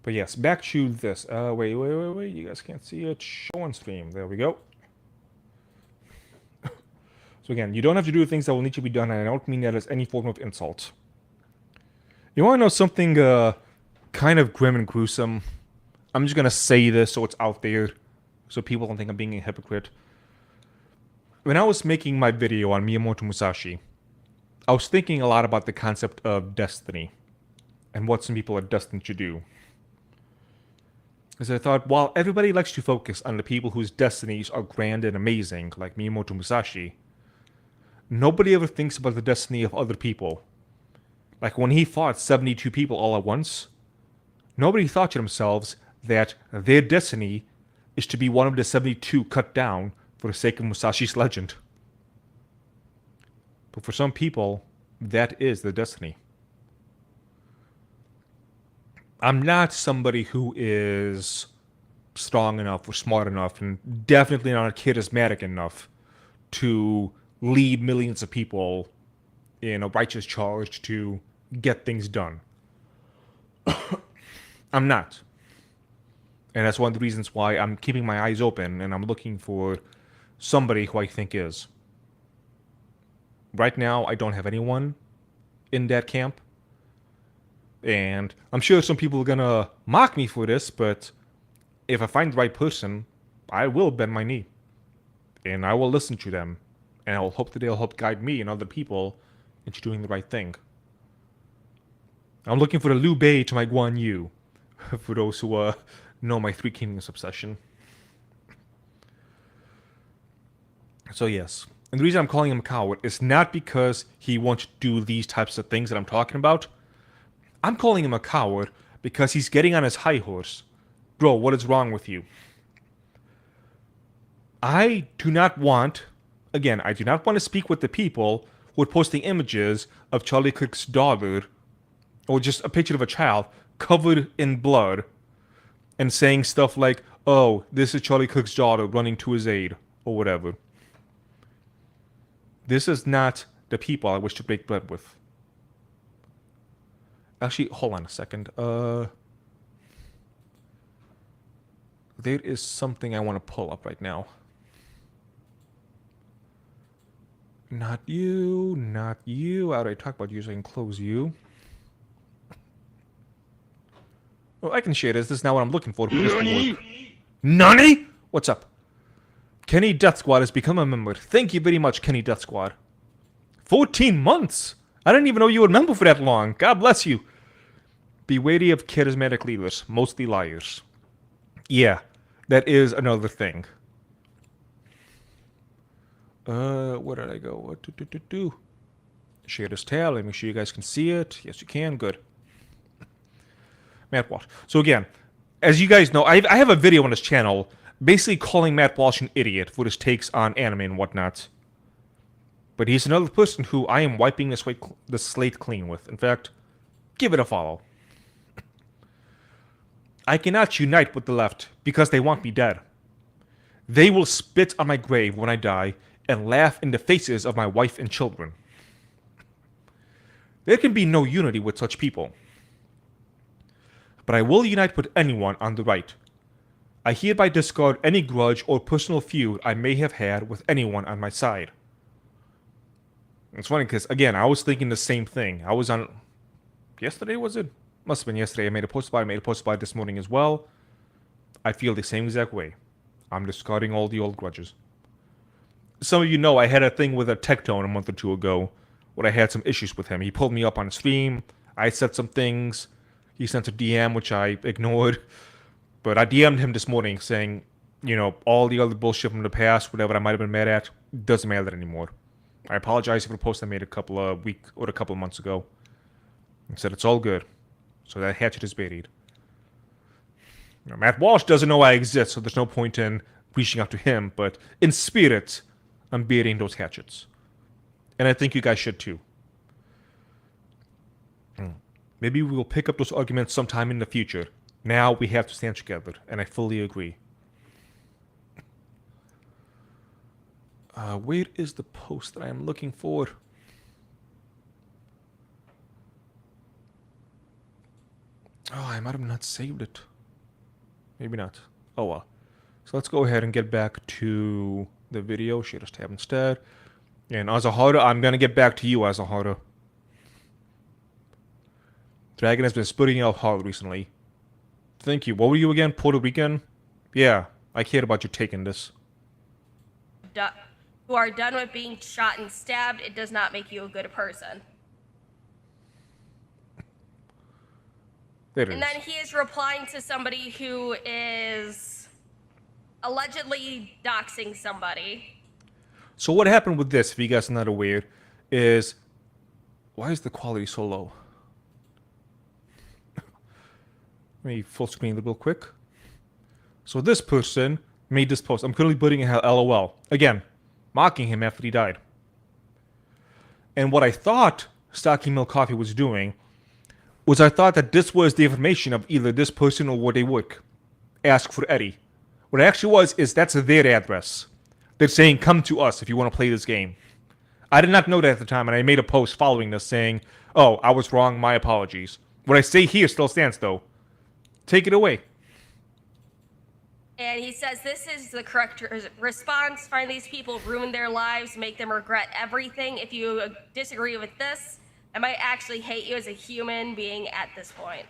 Speaker 3: But yes, back to this. Wait. You guys can't see it. Show on stream. There we go. So again, you don't have to do things that will need to be done, and I don't mean that as any form of insult. You want to know something kind of grim and gruesome? I'm just going to say this so it's out there, so people don't think I'm being a hypocrite. When I was making my video on Miyamoto Musashi, I was thinking a lot about the concept of destiny and what some people are destined to do. Because I thought, while everybody likes to focus on the people whose destinies are grand and amazing, like Miyamoto Musashi, nobody ever thinks about the destiny of other people. Like when he fought 72 people all at once, nobody thought to themselves that their destiny is to be one of the 72 cut down for the sake of Musashi's legend. But for some people, that is the destiny. I'm not somebody who is strong enough or smart enough, and definitely not charismatic enough to lead millions of people in a righteous charge to get things done. I'm not. And that's one of the reasons why I'm keeping my eyes open and I'm looking for somebody who I think is. Right now, I don't have anyone in that camp. And I'm sure some people are gonna mock me for this, but if I find the right person, I will bend my knee. And I will listen to them. And I will hope that they'll help guide me and other people into doing the right thing. I'm looking for the Liu Bei to my Guan Yu, for those who know my Three Kingdoms obsession. So yes, and the reason I'm calling him a coward is not because he wants to do these types of things that I'm talking about. I'm calling him a coward because he's getting on his high horse. Bro, what is wrong with you? I do not want to speak with the people who are posting images of Charlie Kirk's daughter, or just a picture of a child covered in blood, and saying stuff like, oh, this is Charlie Kirk's daughter running to his aid, or whatever. This is not the people I wish to break bread with. Actually, hold on a second. There is something I want to pull up right now. Not you, not you. I already talked about you, so I can close you. Well, I can share this. This is not what I'm looking for. Nani? What's up? Kenny Death Squad has become a member. Thank you very much, Kenny Death Squad. 14 months? I didn't even know you were a member for that long. God bless you. Be wary of charismatic leaders, mostly liars. Yeah, that is another thing. Where did I go? What do? Share this tab. Let me make sure you guys can see it. Yes, you can. Good. Matt Walsh. So again, as you guys know, I have a video on this channel basically calling Matt Walsh an idiot for his takes on anime and whatnot. But he's another person who I am wiping the slate clean with. In fact, give it a follow. I cannot unite with the left because they want me dead. They will spit on my grave when I die and laugh in the faces of my wife and children. There can be no unity with such people. But I will unite with anyone on the right. I hereby discard any grudge or personal feud I may have had with anyone on my side. It's funny because, again, I was thinking the same thing. I was on... Yesterday, was it? Must have been yesterday. I made a post about it. I made a post about it this morning as well. I feel the same exact way. I'm discarding all the old grudges. Some of you know I had a thing with a Tectone a month or two ago where I had some issues with him. He pulled me up on stream. I said some things. He sent a DM, which I ignored. But I DM'd him this morning saying, you know, all the other bullshit from the past, whatever I might have been mad at, doesn't matter anymore. I apologize for the post I made a couple of months ago. I said it's all good. So that hatchet is buried. You know, Matt Walsh doesn't know I exist, so there's no point in reaching out to him. But in spirit, I'm burying those hatchets. And I think you guys should too. Maybe we will pick up those arguments sometime in the future. Now we have to stand together, and I fully agree. Where is the post that I am looking for? Oh, I might have not saved it. Maybe not. Oh well. So let's go ahead and get back to the video. Share this tab instead. And Azahara, I'm gonna get back to you, Azahara. Dragon has been spitting out hard recently. Thank you. What were you again? Puerto Rican? Yeah, I cared about you taking this.
Speaker 4: Who are done with being shot and stabbed, it does not make you a good person.
Speaker 3: There it
Speaker 4: and
Speaker 3: is.
Speaker 4: then he is replying to somebody who is allegedly doxing somebody.
Speaker 3: So what happened with this, if you guys are not aware, is... Why is the quality so low? Let me full screen it real quick. So this person made this post. I'm currently putting in LOL. Again, mocking him after he died. And what I thought Stocky Milk Coffee was doing was I thought that this was the information of either this person or where they work. Ask for Eddie. What it actually was is that's their address. They're saying, come to us if you want to play this game. I did not know that at the time, and I made a post following this saying, oh, I was wrong, my apologies. What I say here still stands, though. Take it away.
Speaker 4: And he says this is the correct response. Find these people, ruin their lives, make them regret everything. If you disagree with this, I might actually hate you as a human being at this point.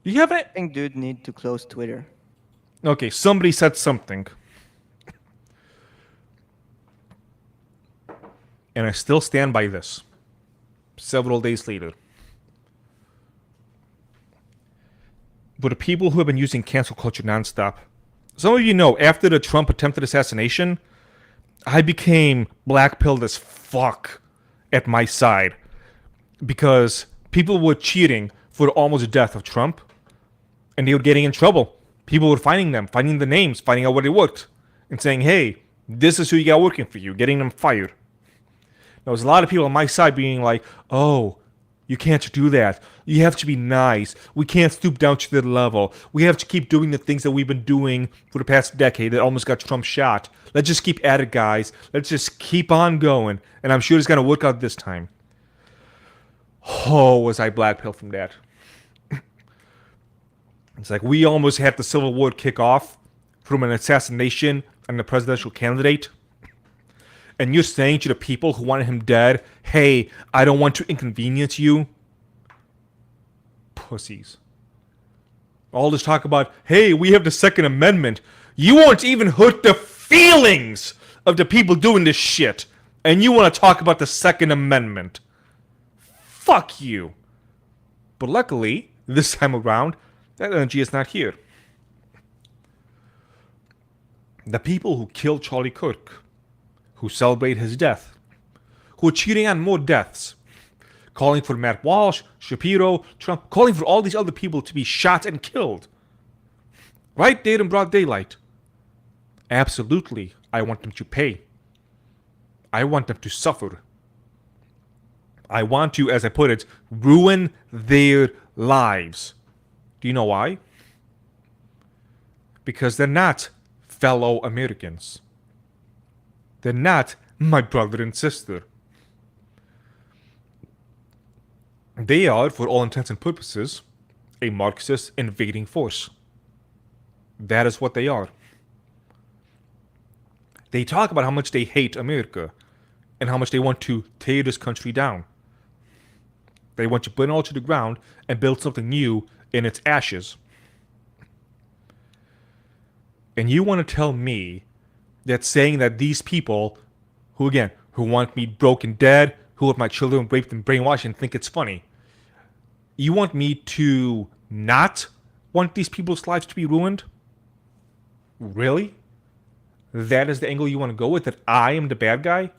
Speaker 3: You have it?
Speaker 11: I think dude need to close Twitter.
Speaker 3: Okay, somebody said something. And I still stand by this. Several days later. But the people who have been using cancel culture nonstop, some of you know, after the Trump attempted assassination, I became blackpilled as fuck at my side. Because people were cheering for the almost death of Trump. And they were getting in trouble. People were finding them, finding the names, finding out where they worked. And saying, hey, this is who you got working for you, getting them fired. There was a lot of people on my side being like, oh, you can't do that. You have to be nice. We can't stoop down to their level. We have to keep doing the things that we've been doing for the past decade that almost got Trump shot. Let's just keep at it, guys. Let's just keep on going. And I'm sure it's going to work out this time. Oh, was I blackpilled from that. It's like we almost had the Civil War kick off from an assassination on the presidential candidate. And you're saying to the people who wanted him dead, hey, I don't want to inconvenience you. Pussies. All this talk about, hey, we have the Second Amendment. You won't even hurt the feelings of the people doing this shit. And you want to talk about the Second Amendment. Fuck you. But luckily, this time around, that energy is not here. The people who killed Charlie Kirk, who celebrate his death, who are cheating on more deaths, calling for Matt Walsh, Shapiro, Trump, calling for all these other people to be shot and killed. Right there in broad daylight. Absolutely, I want them to pay. I want them to suffer. I want to, as I put it, ruin their lives. Do you know why? Because they're not fellow Americans. They're not my brother and sister. They are, for all intents and purposes, a Marxist invading force. That is what they are. They talk about how much they hate America and how much they want to tear this country down. They want to burn it all to the ground and build something new in its ashes. And you want to tell me that saying that these people, who want me broken dead, who want my children raped and brainwashed and think it's funny, you want me to not want these people's lives to be ruined? Really? That is the angle you want to go with? That I am the bad guy?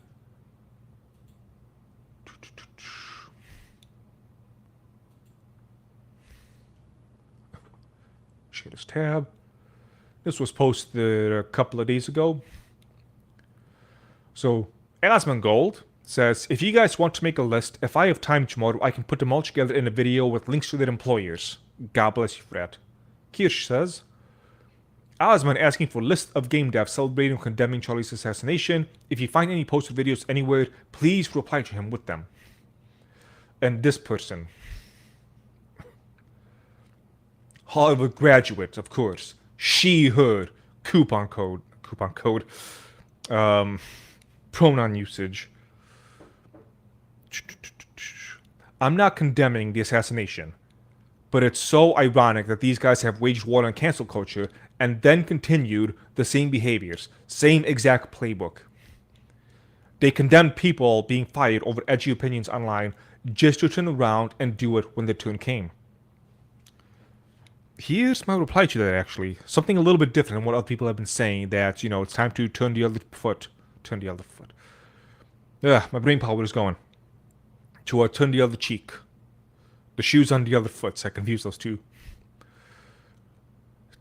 Speaker 3: Share this tab. This was posted a couple of days ago. So, Asmongold says, if you guys want to make a list, if I have time tomorrow, I can put them all together in a video with links to their employers. God bless you for that. Kirsch says, Osman asking for a list of game devs celebrating or condemning Charlie's assassination. If you find any posted videos anywhere, please reply to him with them. And this person, Harvard graduate, of course, she, her, coupon code, pronoun usage. I'm not condemning the assassination, but it's so ironic that these guys have waged war on cancel culture and then continued the same behaviors, same exact playbook. They condemned people being fired over edgy opinions online just to turn around and do it when their turn came. Here's my reply to that, actually. Something a little bit different than what other people have been saying, that, it's time to turn the other foot. Turn the other foot. My brain power is going. To turn the other cheek. The shoes on the other foot, so I confuse those two.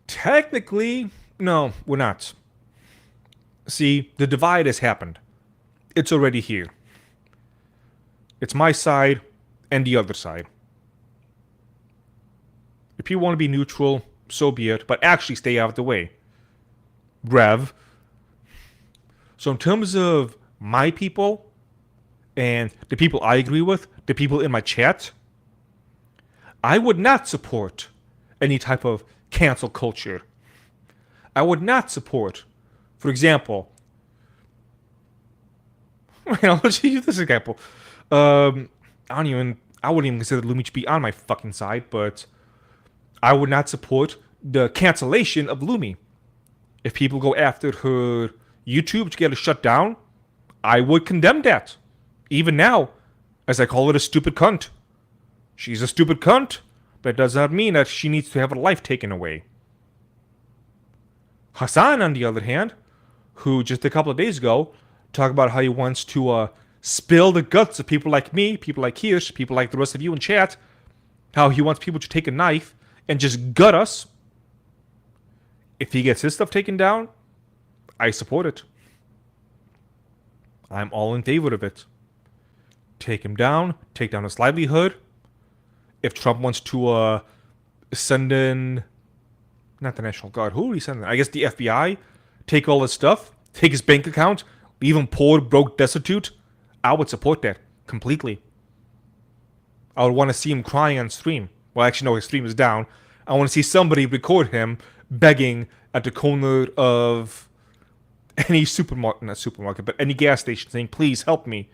Speaker 3: Technically, no, we're not. See, the divide has happened. It's already here. It's my side and the other side. If you want to be neutral, so be it, but actually stay out of the way. Rev. So in terms of my people and the people I agree with, the people in my chat, I would not support any type of cancel culture. I would not support, for example, let's use this example. I wouldn't even consider Lumi to be on my fucking side, but I would not support the cancellation of Lumi. If people go after her YouTube to get her shut down, I would condemn that. Even now, as I call it a stupid cunt. She's a stupid cunt. That does not mean that she needs to have her life taken away. Hassan, on the other hand, who just a couple of days ago talked about how he wants to spill the guts of people like me, people like Kirsch, people like the rest of you in chat, how he wants people to take a knife and just gut us. If he gets his stuff taken down, I support it. I'm all in favor of it. Take him down, take down his livelihood. If Trump wants to send in, not the National Guard, who are he sending? I guess the FBI, take all his stuff, take his bank account, leave him poor, broke, destitute, I would support that completely. I would want to see him crying on stream. Well, actually, no, his stream is down. I want to see somebody record him begging at the corner of any supermarket, but any gas station saying, please help me.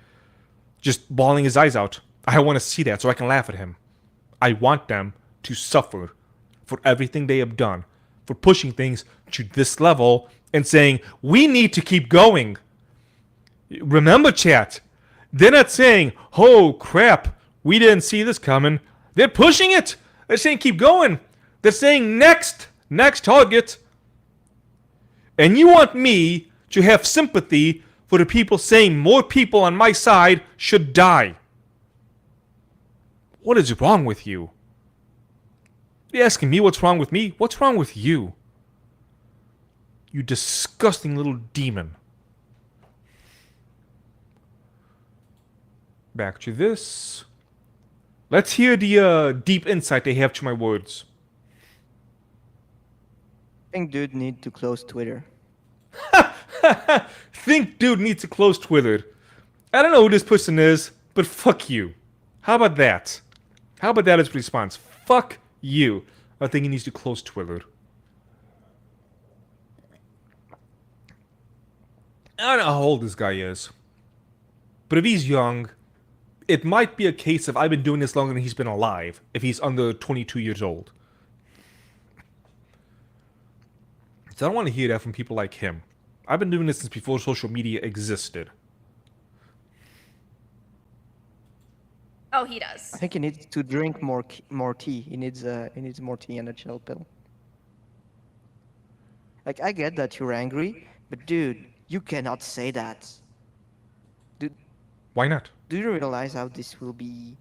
Speaker 3: Just bawling his eyes out. I want to see that so I can laugh at him. I want them to suffer for everything they have done, for pushing things to this level and saying, we need to keep going. Remember, chat, they're not saying, oh crap, we didn't see this coming. They're pushing it. They're saying keep going. They're saying next target. And you want me to have sympathy for the people saying more people on my side should die. What is wrong with you? You're asking me what's wrong with me? What's wrong with you? You disgusting little demon. Back to this. Let's hear the deep insight they have to my words.
Speaker 11: Think dude need to close Twitter.
Speaker 3: Think dude needs to close Twitter. I don't know who this person is, but fuck you. How about that? How about that as response? Fuck you. I think he needs to close Twitter. I don't know how old this guy is. But if he's young, it might be a case of I've been doing this longer than he's been alive, if he's under 22 years old. So I don't want to hear that from people like him. I've been doing this since before social media existed.
Speaker 4: Oh, he does.
Speaker 11: I think he needs to drink more tea. He needs more tea and a chill pill. Like, I get that you're angry, but dude, you cannot say that. Dude,
Speaker 3: why not?
Speaker 11: Do you realize how this will be?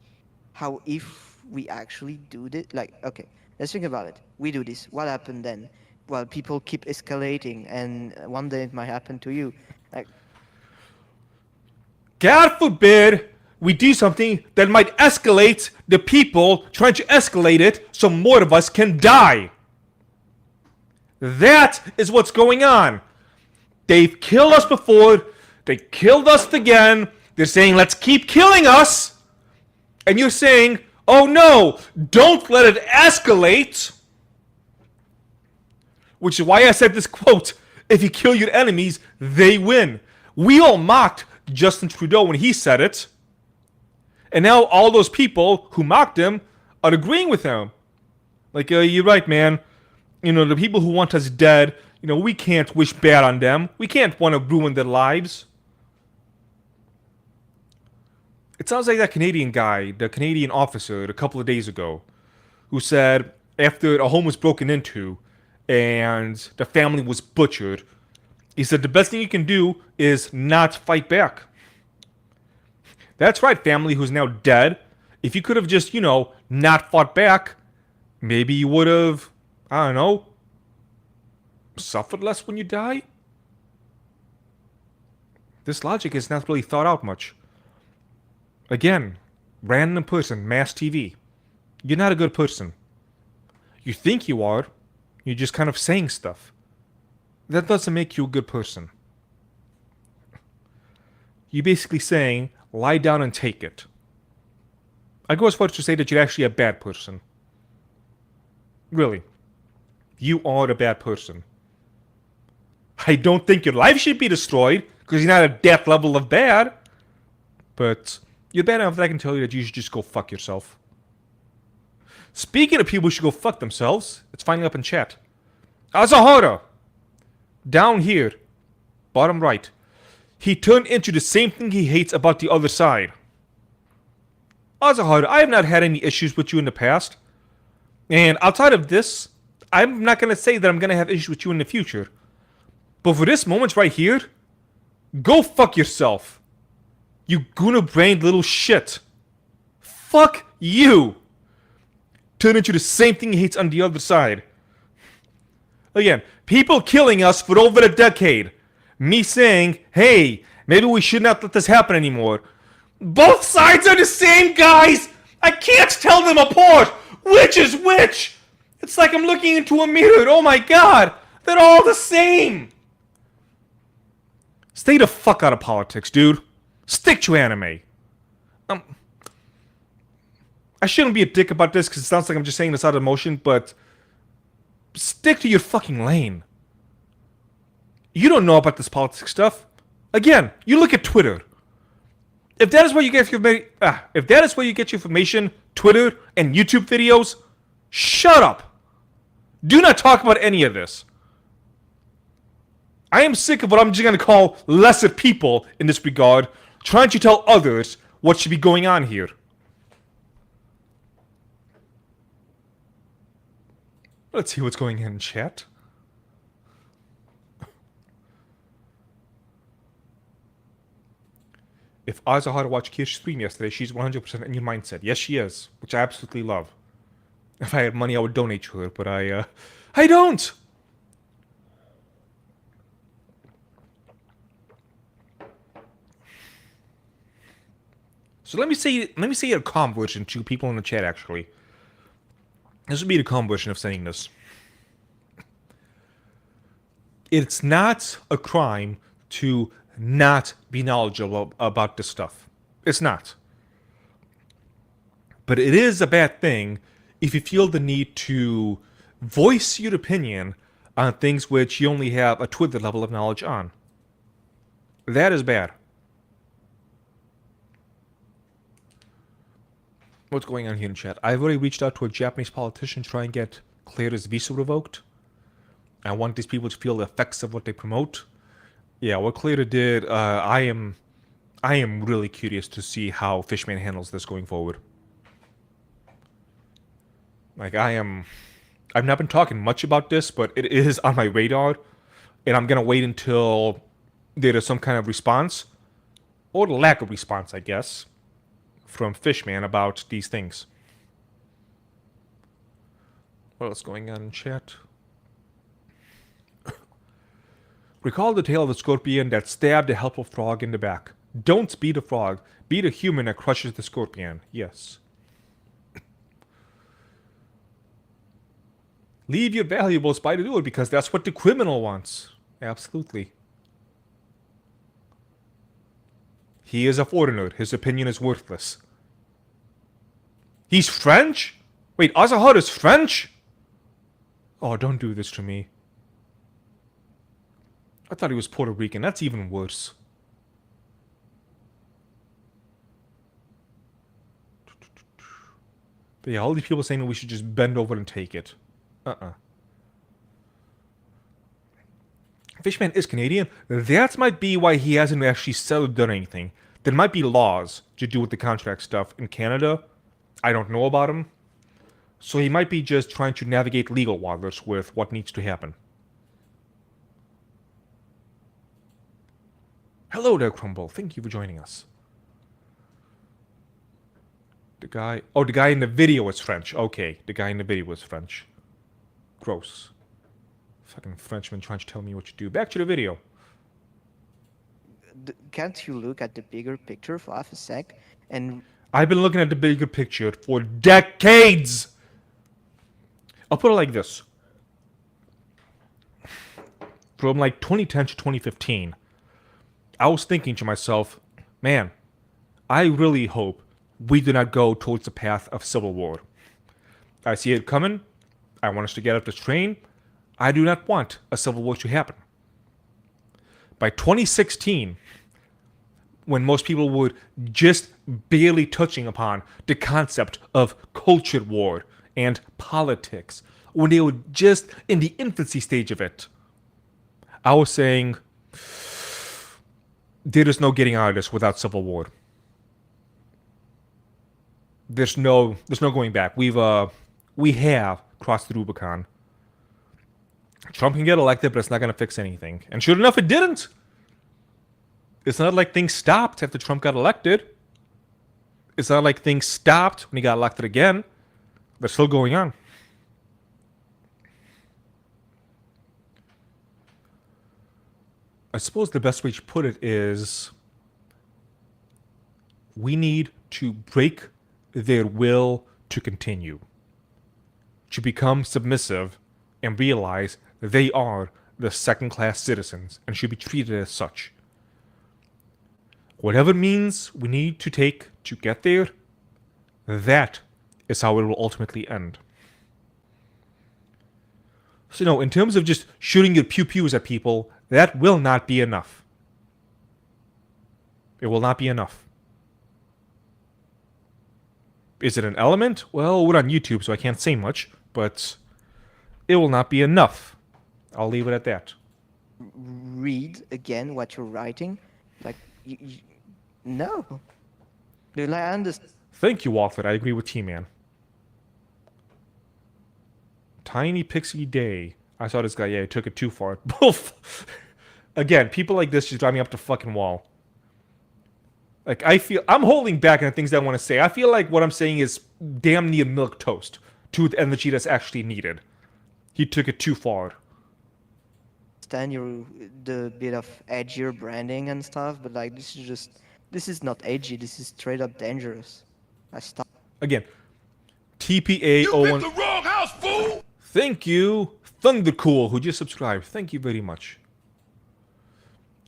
Speaker 11: How if we actually do this? Like, okay, let's think about it. We do this. What happened then? Well, people keep escalating, and one day it might happen to you. Like,
Speaker 3: God forbid we do something that might escalate the people trying to escalate it so more of us can die. That is what's going on. They've killed us before. They killed us again. They're saying, let's keep killing us. And you're saying, oh no, don't let it escalate. Which is why I said this quote, if you kill your enemies, they win. We all mocked Justin Trudeau when he said it. And now all those people who mocked him are agreeing with him. Like, you're right, man. You know, the people who want us dead, you know, we can't wish bad on them. We can't want to ruin their lives. It sounds like that Canadian guy, the Canadian officer, a couple of days ago, who said after a home was broken into and the family was butchered, he said the best thing you can do is not fight back. That's right, family who's now dead. If you could have just, you know, not fought back, maybe you would have, I don't know, suffered less when you die? This logic is not really thought out much. Again, random person, mass TV. You're not a good person. You think you are. You're just kind of saying stuff. That doesn't make you a good person. You're basically saying, lie down and take it. I go as far as to say that you're actually a bad person. Really. You are a bad person. I don't think your life should be destroyed, because you're not at that level of bad. But you're bad enough that I can tell you that you should just go fuck yourself. Speaking of people who should go fuck themselves, it's finally up in chat. Azahara! Down here, bottom right. He turned into the same thing he hates about the other side. Azahara, I have not had any issues with you in the past. And outside of this, I'm not going to say that I'm going to have issues with you in the future. But for this moment right here, go fuck yourself. You Guna-brained little shit. Fuck you. Turn into the same thing he hates on the other side. Again, people killing us for over a decade. Me saying, hey, maybe we should not let this happen anymore. Both sides are the same, guys. I can't tell them apart. Which is which? It's like I'm looking into a mirror. Oh my god. They're all the same. Stay the fuck out of politics, dude. Stick to anime. I shouldn't be a dick about this because it sounds like I'm just saying this out of emotion, but stick to your fucking lane. You don't know about this politics stuff. Again, you look at Twitter. If that is where you get your information, Twitter and YouTube videos, shut up. Do not talk about any of this. I am sick of what I'm just going to call lesser people in this regard, trying to tell others what should be going on here. Let's see what's going on in chat. If Azahara watched Kirk's stream yesterday, she's 100% in your mindset. Yes, she is, which I absolutely love. If I had money, I would donate to her, but I don't. So let me say a calm version to people in the chat. Actually, this would be the calm version of saying this. It's not a crime to not be knowledgeable about this stuff. It's not. But it is a bad thing if you feel the need to voice your opinion on things which you only have a Twitter level of knowledge on. That is bad. What's going on here in chat? I've already reached out to a Japanese politician to try and get Claire's visa revoked. I want these people to feel the effects of what they promote. Yeah, what Clear did, I am really curious to see how Fishman handles this going forward. Like, I've not been talking much about this, but it is on my radar, and I'm gonna wait until there is some kind of response, or lack of response, I guess, from Fishman about these things. What else going on in chat? Recall the tale of the scorpion that stabbed a helpful frog in the back. Don't beat a frog. Beat a human that crushes the scorpion. Yes. Leave your valuables by the door because that's what the criminal wants. Absolutely. He is a foreigner. His opinion is worthless. He's French? Wait, Azahar is French? Oh, don't do this to me. I thought he was Puerto Rican. That's even worse. But yeah, all these people saying that we should just bend over and take it. Fishman is Canadian. That might be why he hasn't actually said or done anything. There might be laws to do with the contract stuff in Canada. I don't know about him. So he might be just trying to navigate legal waters with what needs to happen. Hello there, Crumble. Thank you for joining us. The guy in the video is French. Okay, the guy in the video was French. Gross. Fucking Frenchman trying to tell me what to do. Back to the video.
Speaker 11: Can't you look at the bigger picture for half a sec? And
Speaker 3: I've been looking at the bigger picture for decades. I'll put it like this. From like 2010 to 2015, I was thinking to myself, man, I really hope we do not go towards the path of civil war. I see it coming. I want us to get off this train. I do not want a civil war to happen. By 2016, when most people were just barely touching upon the concept of culture war and politics, when they were just in the infancy stage of it, I was saying, there is no getting out of this without civil war. There's no going back. We have crossed the Rubicon. Trump can get elected, but it's not going to fix anything. And sure enough, it didn't. It's not like things stopped after Trump got elected. It's not like things stopped when he got elected again. They're still going on. I suppose the best way to put it is we need to break their will to continue, to become submissive and realize they are the second-class citizens and should be treated as such. Whatever means we need to take to get there, that is how it will ultimately end. So no, in terms of just shooting your pew-pews at people, that will not be enough. It will not be enough. Is it an element? Well, we're on YouTube, so I can't say much, but it will not be enough. I'll leave it at that.
Speaker 11: Read again what you're writing. Like, no. Dude, like, I understand.
Speaker 3: Thank you, Walter. I agree with T-Man. Tiny Pixie Day. I saw this guy. Yeah, he took it too far. Again, people like this just drive me up the fucking wall. Like, I'm holding back on the things that I want to say. I feel like what I'm saying is damn near milquetoast to the energy that's actually needed. He took it too far.
Speaker 11: Understand the bit of edgier branding and stuff, but like this is not edgy. This is straight up dangerous. I stop.
Speaker 3: Again, TPA 01.
Speaker 12: You picked the wrong house, fool!
Speaker 3: Thank you, Thundercool, who just subscribed. Thank you very much.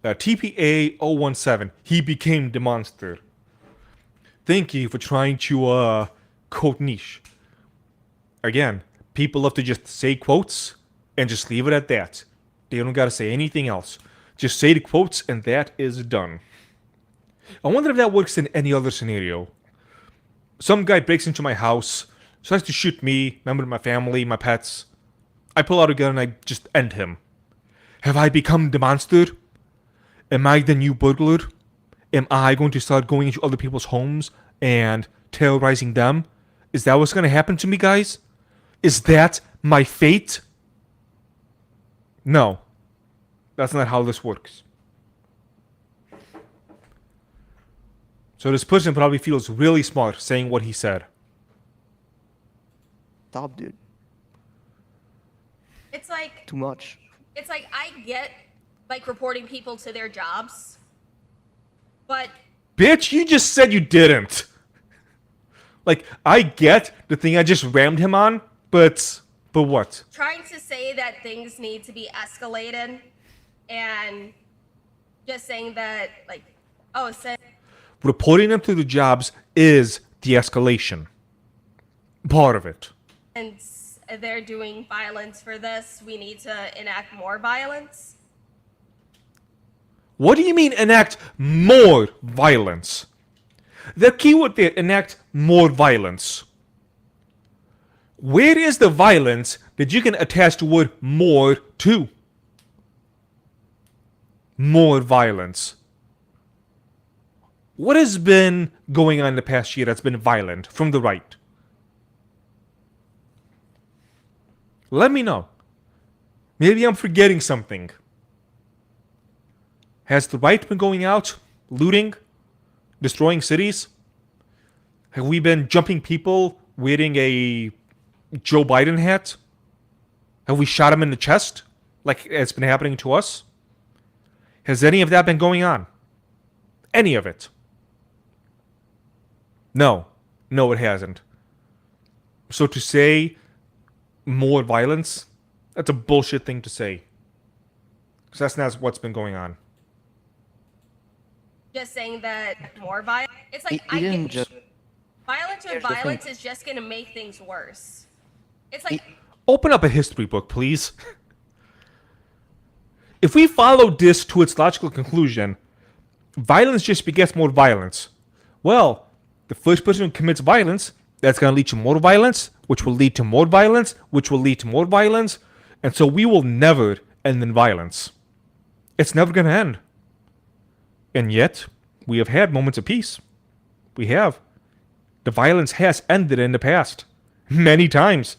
Speaker 3: TPA 017. He became the monster. Thank you for trying to quote niche. Again, people love to just say quotes and just leave it at that. They don't gotta say anything else. Just say the quotes and that is done. I wonder if that works in any other scenario. Some guy breaks into my house, tries to shoot me, member of my family, my pets. I pull out a gun and I just end him. Have I become the monster? Am I the new burglar? Am I going to start going into other people's homes and terrorizing them? Is that what's going to happen to me, guys? Is that my fate? No. That's not how this works. So this person probably feels really smart saying what he said.
Speaker 11: Stop, dude.
Speaker 4: It's like
Speaker 11: Too much.
Speaker 4: It's like I get like reporting people to their jobs, but
Speaker 3: Bitch, you just said you didn't. Like, I get the thing I just rammed him on, but what?
Speaker 4: trying to say that things need to be escalated and just saying that like, oh,
Speaker 3: Reporting them to the jobs is de-escalation. Part of it.
Speaker 4: since they're doing violence for this, we need to enact more violence.
Speaker 3: What do you mean enact more violence? The keyword there, enact more violence. Where is the violence that you can attach the word more to? More violence. What has been going on in the past year that's been violent from the right? Let me know. Maybe I'm forgetting something. Has the right been going out, looting, destroying cities? Have we been jumping people wearing a Joe Biden hat? Have we shot him in the chest like it's been happening to us? Has any of that been going on? Any of it? No. No, it hasn't. So to say more violence, that's a bullshit thing to say. Because that's not what's been going on.
Speaker 4: Just saying that more violence. It's like
Speaker 11: He
Speaker 4: I
Speaker 11: didn't
Speaker 4: get
Speaker 11: just.
Speaker 4: violence with
Speaker 11: Here's the thing.
Speaker 4: violence is just gonna make things worse. It's like
Speaker 3: Open up a history book, please. If we follow this to its logical conclusion, violence just begets more violence. Well, the first person who commits violence, that's going to lead to more violence, which will lead to more violence, which will lead to more violence, and so we will never end in violence. It's never going to end. And yet, we have had moments of peace. We have. The violence has ended in the past. Many times.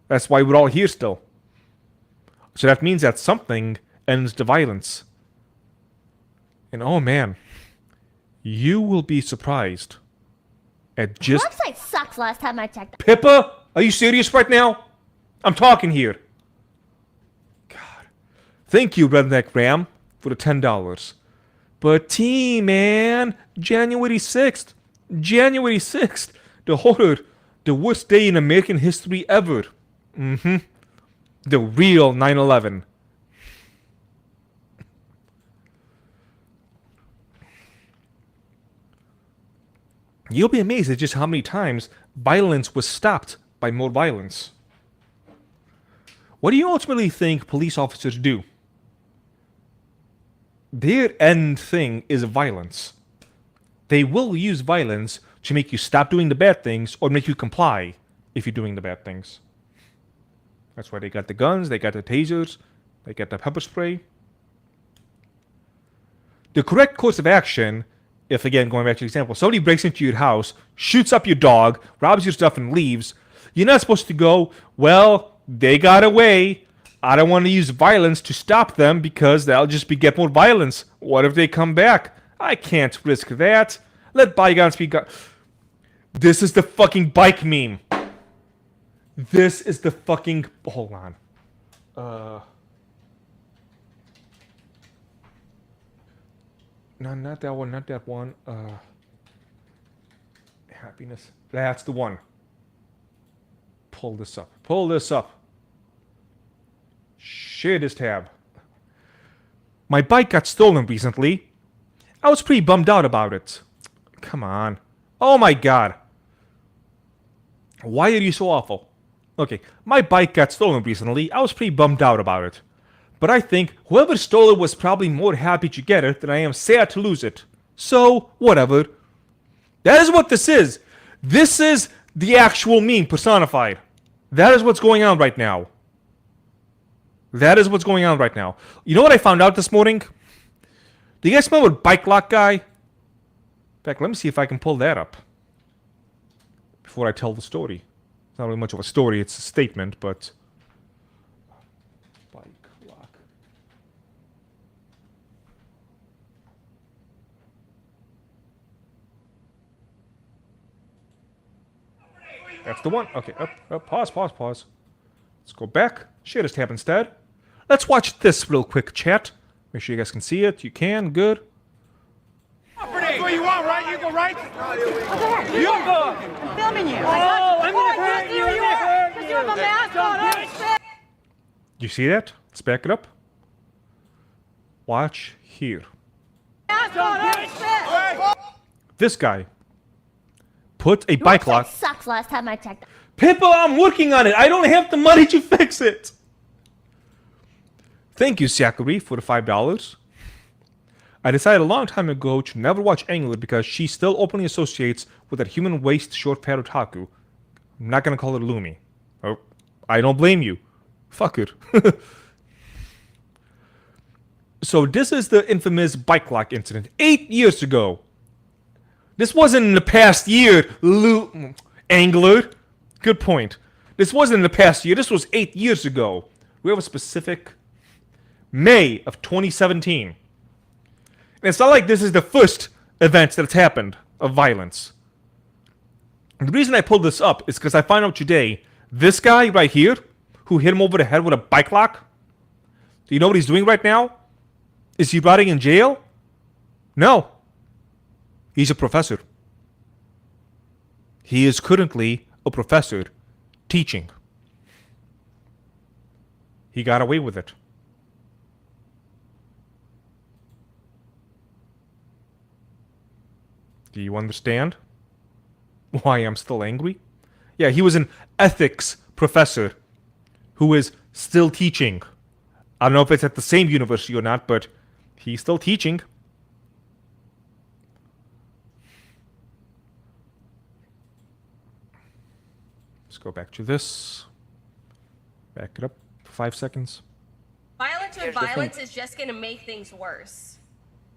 Speaker 3: That's why we're all here still. So that means that something ends the violence. And oh man, you will be surprised at just...
Speaker 14: The website sucks last time I checked.
Speaker 3: Pippa, are you serious right now? I'm talking here. God. Thank you, Redneck Ram, for the $10. But T, man, January 6th. January 6th. The horror. The worst day in American history ever. The real 9/11. You'll be amazed at just how many times violence was stopped by more violence. What do you ultimately think police officers do? Their end thing is violence. They will use violence to make you stop doing the bad things or make you comply if you're doing the bad things. That's why they got the guns, they got the tasers, they got the pepper spray. The correct course of action, if again, going back to the example, somebody breaks into your house, shoots up your dog, robs your stuff and leaves, you're not supposed to go, well, they got away. I don't want to use violence to stop them because that'll just get more violence. What if they come back? I can't risk that. Let bygones be gone. This is the fucking bike meme. This is the fucking... Hold on. No, not that one, not that one. Happiness. That's the one. Pull this up. Pull this up. Share this tab. My bike got stolen recently. I was pretty bummed out about it. Come on. Oh my god. Why are you so awful? Okay, my bike got stolen recently. I was pretty bummed out about it. But I think whoever stole it was probably more happy to get it than I am sad to lose it. So, whatever. That is what this is. This is the actual meme personified. That is what's going on right now. That is what's going on right now. You know what I found out this morning? Do you guys remember Bike Lock Guy? In fact, let me see if I can pull that up before I tell the story. It's not really much of a story, it's a statement, but... Bike Lock. That's the one. Okay, up, pause. Let's go back. Share this tab instead. Let's watch this real quick, chat. Make sure you guys can see it. You can, good.
Speaker 12: That's what you want, right? You go right?
Speaker 6: You go. I'm filming you. I'm gonna hurt you. Because you have a mask on.
Speaker 3: You see that? Let's back it up. Watch here. This guy put a bike lock.
Speaker 14: Sucks last time I checked.
Speaker 3: Pippa, I'm working on it. I don't have the money to fix it. Thank you, Zachary, for the $5. I decided a long time ago to never watch Angler because she still openly associates with that human waste short-fat otaku. I'm not gonna call her Lumi. Oh, I don't blame you. Fuck it. So this is the infamous bike lock incident. 8 years ago. This wasn't in the past year, Angler. Good point. This wasn't in the past year. This was 8 years ago. We have a specific May of 2017. And it's not like this is the first event that's happened of violence. And the reason I pulled this up is because I found out today, this guy right here, who hit him over the head with a bike lock, do you know what he's doing right now? Is he rotting in jail? No. He's a professor. He is currently a professor teaching. He got away with it. Do you understand why I'm still angry? Yeah, he was an ethics professor who is still teaching. I don't know if it's at the same university or not, but he's still teaching. Let's go back to this. Back it up for 5 seconds.
Speaker 4: Violence with violence is just going to make things worse.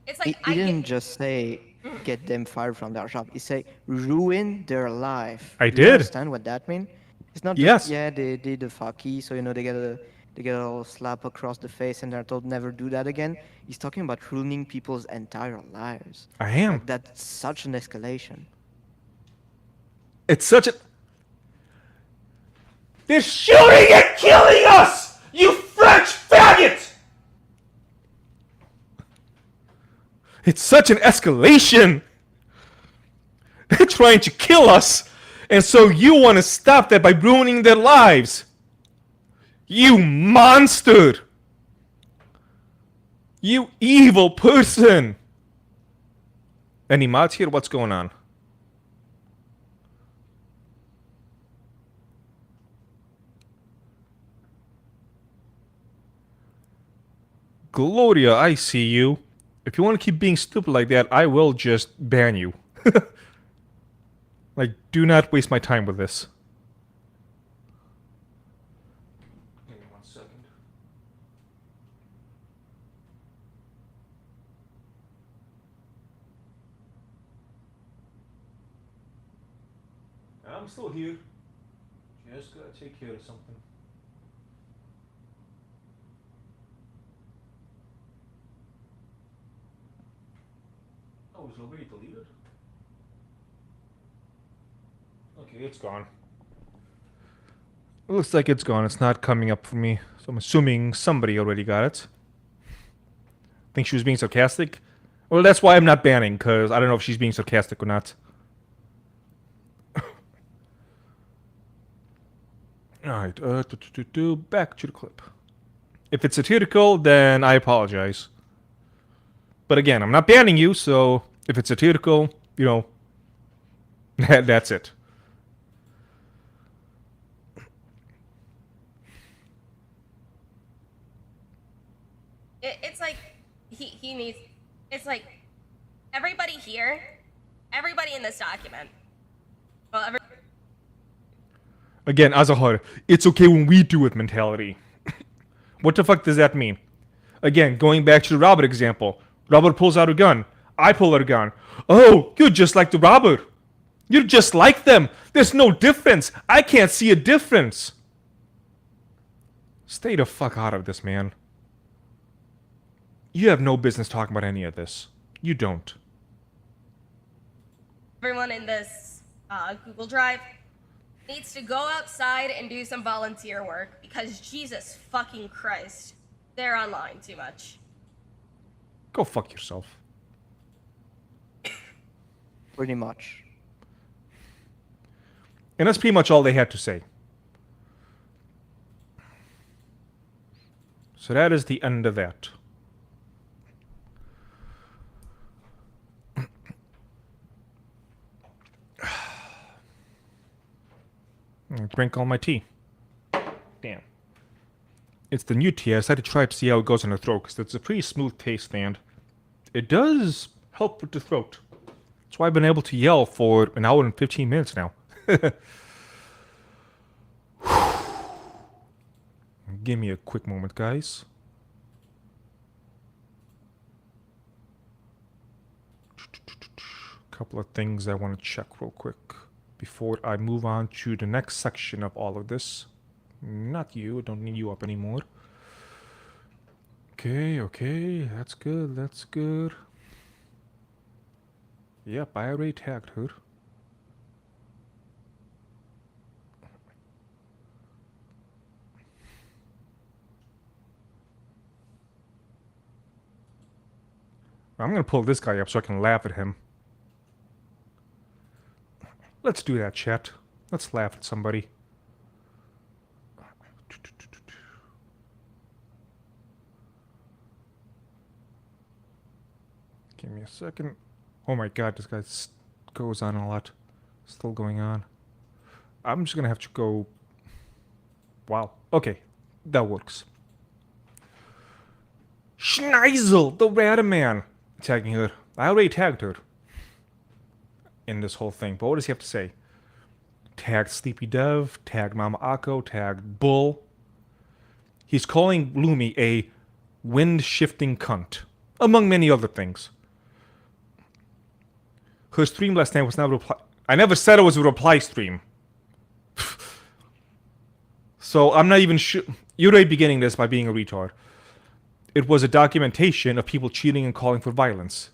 Speaker 4: It's like
Speaker 11: He didn't just say get them fired from their job. He said ruin their life.
Speaker 3: I
Speaker 11: Do you
Speaker 3: did.
Speaker 11: understand what that means? It's not just they did the fucky, so they get a little slap across the face and they're told never do that again. He's talking about ruining people's entire lives.
Speaker 3: I am.
Speaker 11: Like, that's such an escalation.
Speaker 3: It's such a... They're shooting and killing us! You French faggot! It's such an escalation! They're trying to kill us! And so you want to stop that by ruining their lives! You monster! You evil person! Any mods here? What's going on? Gloria, I see you. If you want to keep being stupid like that, I will just ban you. Like, do not waste my time with this. Give me 1 second. I'm still here. Just gotta take care of something. Oh, is nobody deleted? Okay, it's gone. It looks like it's gone. It's not coming up for me. So I'm assuming somebody already got it. Think she was being sarcastic? Well, that's why I'm not banning, because I don't know if she's being sarcastic or not. Alright, back to the clip. If it's satirical, then I apologize. But again, I'm not banning you, so if it's satirical, that's it.
Speaker 4: It's like he needs. It's like everybody here, everybody in this document. Well,
Speaker 3: Again, as a whole, it's okay when we do it mentality. What the fuck does that mean? Again, going back to the Robert example. Robert pulls out a gun. I pull out a gun. Oh, you're just like the robber. You're just like them. There's no difference. I can't see a difference. Stay the fuck out of this, man. You have no business talking about any of this. You don't.
Speaker 4: Everyone in this Google Drive needs to go outside and do some volunteer work because Jesus fucking Christ, they're online too much.
Speaker 3: Go fuck yourself.
Speaker 11: Pretty much.
Speaker 3: And that's pretty much all they had to say. So that is the end of that. Drink all my tea. Damn. It's the new tea. I decided to try it to see how it goes in the throat, because it's a pretty smooth taste, and it does help with the throat. That's why I've been able to yell for an hour and 15 minutes now. Give me a quick moment, guys. Couple of things I want to check real quick before I move on to the next section of all of this. Not you, I don't need you up anymore. Okay, that's good. Yep, I already tagged her. I'm gonna pull this guy up so I can laugh at him. Let's do that, chat. Let's laugh at somebody. Give me a second. Oh my god, this guy goes on a lot. Still going on. I'm just gonna have to go... Wow. Okay. That works. Schneisel, the Radaman. Tagging her. I already tagged her. In this whole thing. But what does he have to say? Tagged Sleepy Dev. Tagged Mama Akko. Tagged Bull. He's calling Lumi a wind-shifting cunt. Among many other things. Her stream last night was not a reply. I never said it was a reply stream. So I'm not even sure. You're already beginning this by being a retard. It was a documentation of people cheating and calling for violence.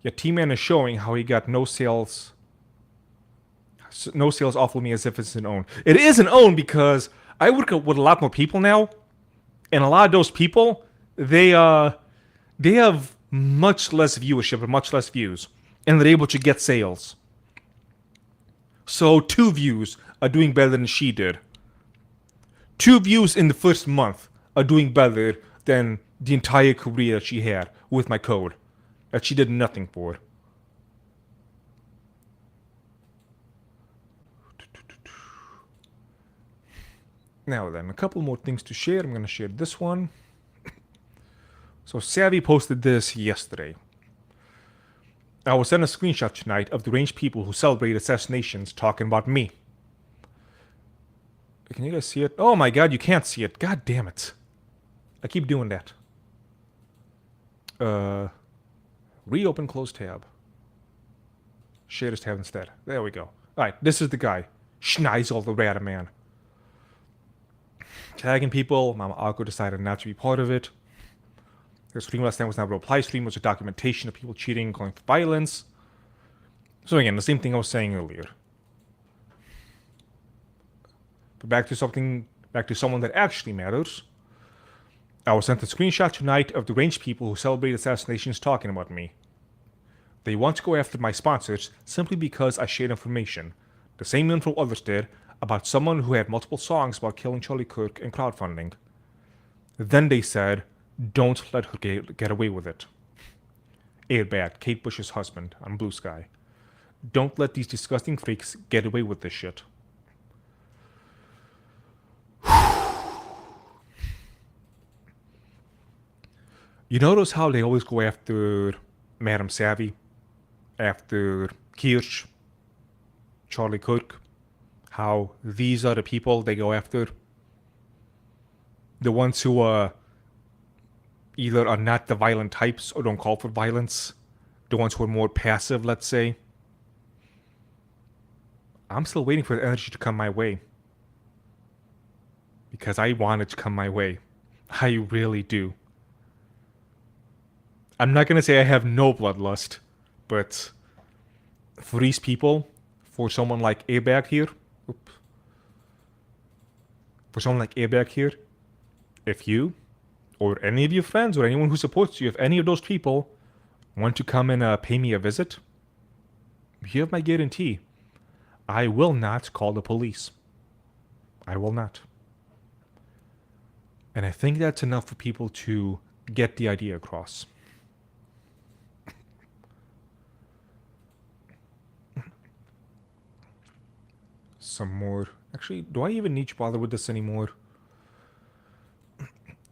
Speaker 3: Yet T-Man is showing how he got no sales off of me as if it's an own. It is an own because I work with a lot more people now. And a lot of those people, they have much less viewership and much less views. And they're able to get sales. So 2 views are doing better than she did. 2 views in the first month are doing better than the entire career that she had with my code. That she did nothing for. Now then, a couple more things to share. I'm going to share this one. So Savvy posted this yesterday. I will send a screenshot tonight of deranged people who celebrate assassinations talking about me. Can you guys see it? Oh my god, you can't see it. God damn it. I keep doing that. Reopen close tab. Share this tab instead. There we go. Alright, this is the guy. Schneisel the Radaman. Tagging people. Mama Akko decided not to be part of it. Her stream last night was not a reply stream. It was a documentation of people cheating, calling for violence. So again, the same thing I was saying earlier. But back to someone that actually matters. I was sent a screenshot tonight of deranged people who celebrate assassinations talking about me. They want to go after my sponsors simply because I shared information. The same info others did about someone who had multiple songs about killing Charlie Kirk and crowdfunding. Then they said, don't let her get away with it. Airbag, Kate Bush's husband, on Blue Sky. Don't let these disgusting freaks get away with this shit. You notice how they always go after Madam Savvy, after Kirk, Charlie Kirk, how these are the people they go after? The ones who either are not the violent types or don't call for violence. The ones who are more passive, let's say. I'm still waiting for the energy to come my way. Because I want it to come my way. I really do. I'm not going to say I have no bloodlust, but for these people, for someone like A-Bag here, if you, or any of your friends, or anyone who supports you, if any of those people want to come and pay me a visit, you have my guarantee. I will not call the police. I will not. And I think that's enough for people to get the idea across. Some more. Actually, do I even need to bother with this anymore?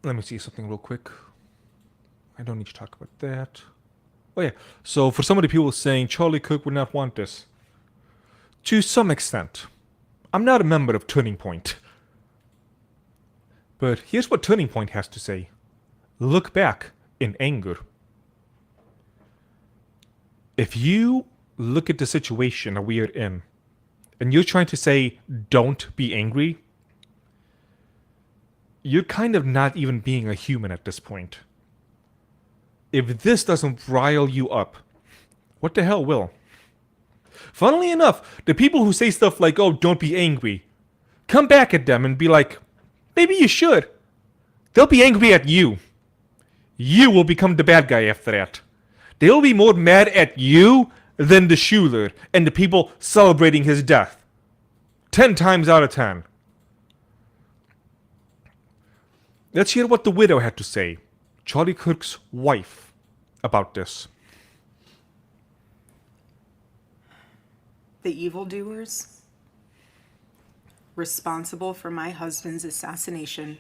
Speaker 3: Let me see something real quick. I don't need to talk about that. Oh yeah, so for some of the people saying Charlie Kirk would not want this, to some extent. I'm not a member of Turning Point. But here's what Turning Point has to say. Look back in anger. If you look at the situation that we are in, and you're trying to say, don't be angry, you're kind of not even being a human at this point. If this doesn't rile you up, what the hell will? Funnily enough, the people who say stuff like, oh, don't be angry, come back at them and be like, maybe you should. They'll be angry at you. You will become the bad guy after that. They'll be more mad at you than the shooter and the people celebrating his death. 10 times out of 10. Let's hear what the widow had to say, Charlie Kirk's wife, about this.
Speaker 15: The evildoers responsible for my husband's assassination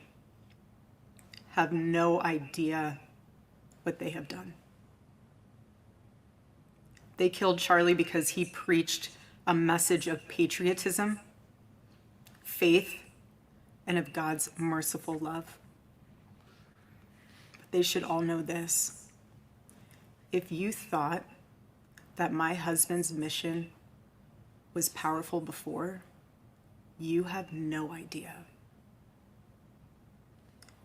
Speaker 15: have no idea what they have done. They killed Charlie because he preached a message of patriotism, faith, and of God's merciful love. But they should all know this. If you thought that my husband's mission was powerful before, you have no idea.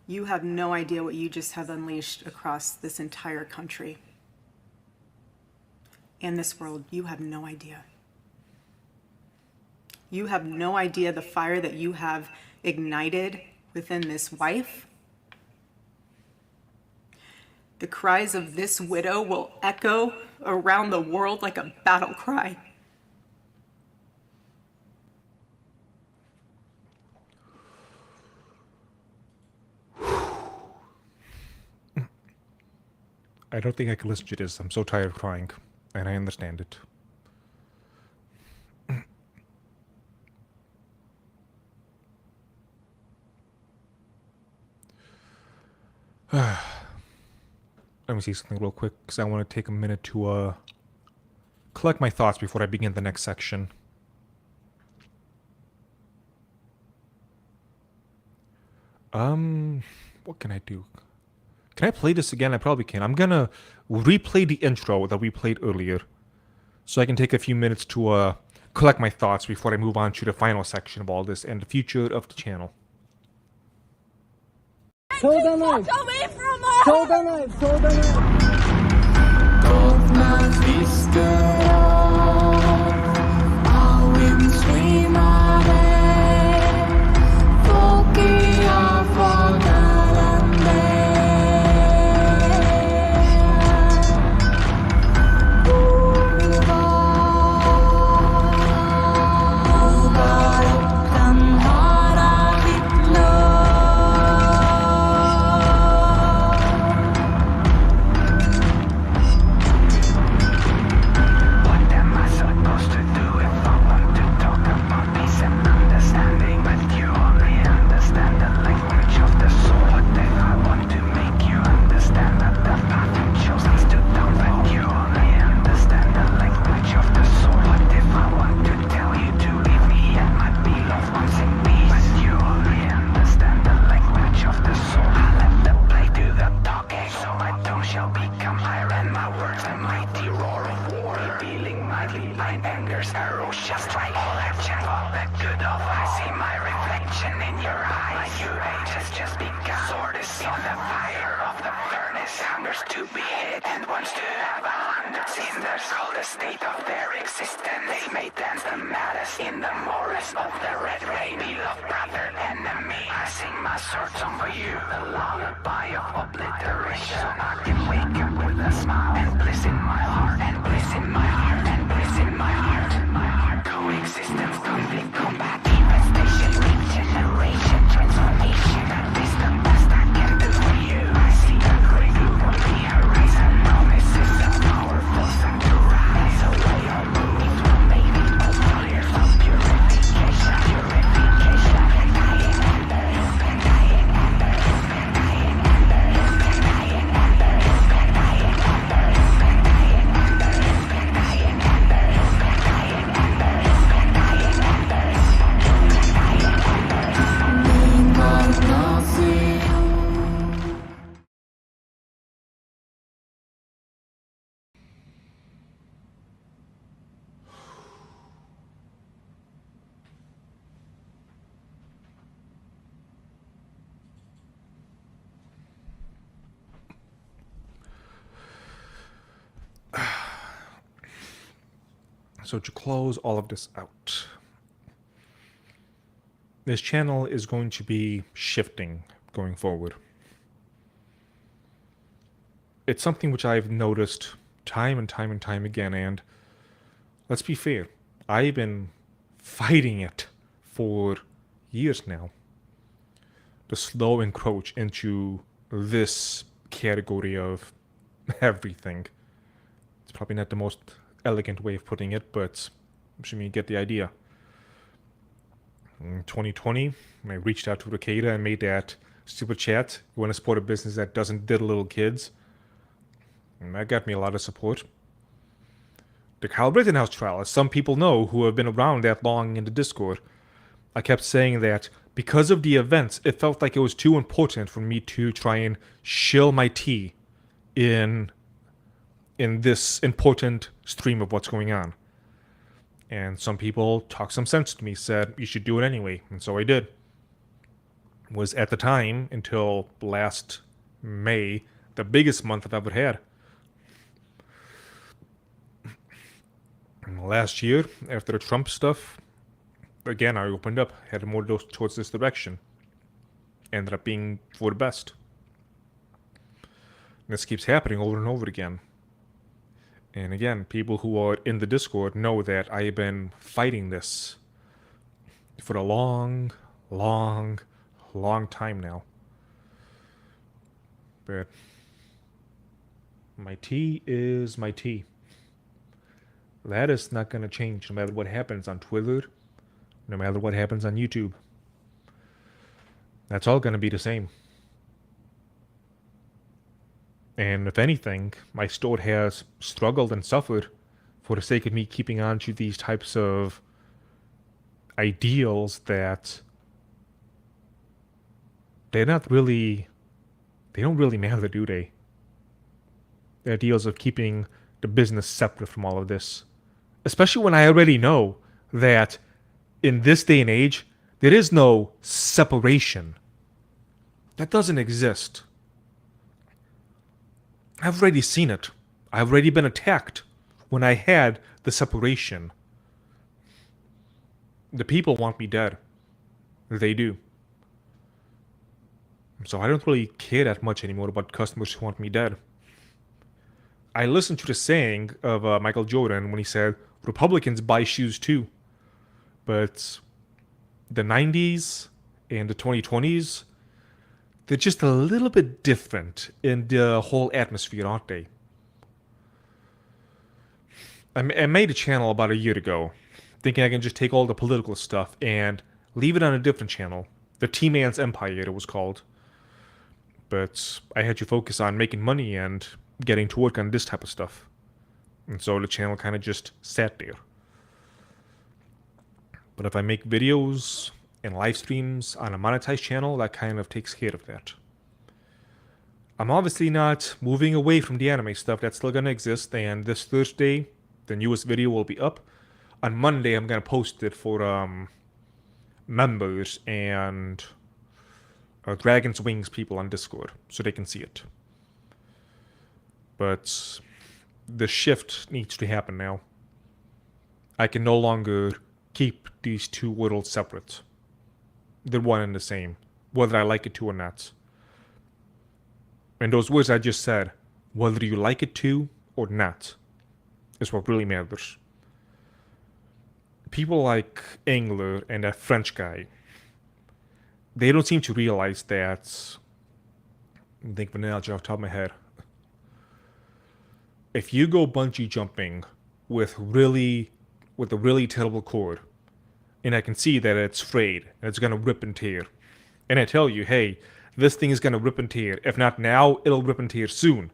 Speaker 15: You have no idea what you just have unleashed across this entire country. In this world, you have no idea. You have no idea the fire that you have ignited within this wife. The cries of this widow will echo around the world like a battle cry.
Speaker 3: I don't think I can listen to this. I'm so tired of crying, and I understand it. Let me see something real quick, because I want to take a minute to collect my thoughts before I begin the next section. What can I do? Can I play this again? I probably can. I'm gonna replay the intro that we played earlier, so I can take a few minutes to collect my thoughts before I move on to the final section of all this and the future of the channel.
Speaker 6: Throw the knife!
Speaker 1: away from us!
Speaker 6: Throw the knife! Throw the knife!
Speaker 2: passion in your eyes. My new age has just begun. Sword is in the fire of the furnace. Hungers to be hit and wants to have 100 cinders. Call the state of their existence. They may dance the maddest in the forest of the red rain. Beloved brother, enemy. I sing my sword song for you. The lullaby of obliteration. So I can wake up with a smile and bliss in my heart. And bliss in my heart. And bliss in my heart. My heart. Coexistence, conflict, combat, devastation, regeneration, transformation. That is the best I can do for you. I see the great blue on the horizon. Promises of powerful sun to rise. Away or move from baby of fire. From purification, purification. Dying embers, dying embers, dying embers, dying embers, dying embers, dying embers, dying embers, dying embers.
Speaker 3: So to close all of this out, this channel is going to be shifting going forward. It's something which I've noticed time and time and time again, and let's be fair, I've been fighting it for years now. The slow encroach into this category of everything. It's probably not the most elegant way of putting it, but I'm sure you get the idea. In 2020, when I reached out to Takeda and made that super chat, you want to support a business that doesn't diddle little kids, and that got me a lot of support. The Kyle Rittenhouse trial, as some people know who have been around that long in the Discord, I kept saying that because of the events, it felt like it was too important for me to try and shill my tea in this important stream of what's going on. And some people talked some sense to me, said you should do it anyway, and so I did. It was at the time, until last May, the biggest month I've ever had. And last year, after the Trump stuff, again I opened up, headed more towards this direction. Ended up being for the best. And this keeps happening over and over again. And again, people who are in the Discord know that I have been fighting this for a long, long, long time now. But my tea is my tea. That is not going to change no matter what happens on Twitter, no matter what happens on YouTube. That's all going to be the same. And if anything, my store has struggled and suffered for the sake of me keeping on to these types of ideals that they don't really matter, do they? The ideals of keeping the business separate from all of this. Especially when I already know that in this day and age, there is no separation. That doesn't exist. I've already seen it. I've already been attacked when I had the separation. The people want me dead. They do. So I don't really care that much anymore about customers who want me dead. I listened to the saying of Michael Jordan when he said, Republicans buy shoes too. But the 90s and the 2020s, they're just a little bit different in the whole atmosphere, aren't they? I made a channel about a year ago, thinking I can just take all the political stuff and leave it on a different channel. The T-Man's Empire, it was called. But I had to focus on making money and getting to work on this type of stuff. And so the channel kind of just sat there. But if I make videos and live streams on a monetized channel, that kind of takes care of that. I'm obviously not moving away from the anime stuff. That's still going to exist. And this Thursday, the newest video will be up. On Monday, I'm going to post it for members and Dragon's Wings people on Discord so they can see it. But the shift needs to happen now. I can no longer keep these two worlds separate. They're one and the same, whether I like it to or not. And those words I just said, whether you like it to or not, is what really matters. People like Angler and that French guy, they don't seem to realize that. I think of an analogy off the top of my head. If you go bungee jumping with a really terrible cord, and I can see that it's frayed and it's gonna rip and tear, and I tell you, hey, this thing is gonna rip and tear. If not now, it'll rip and tear soon.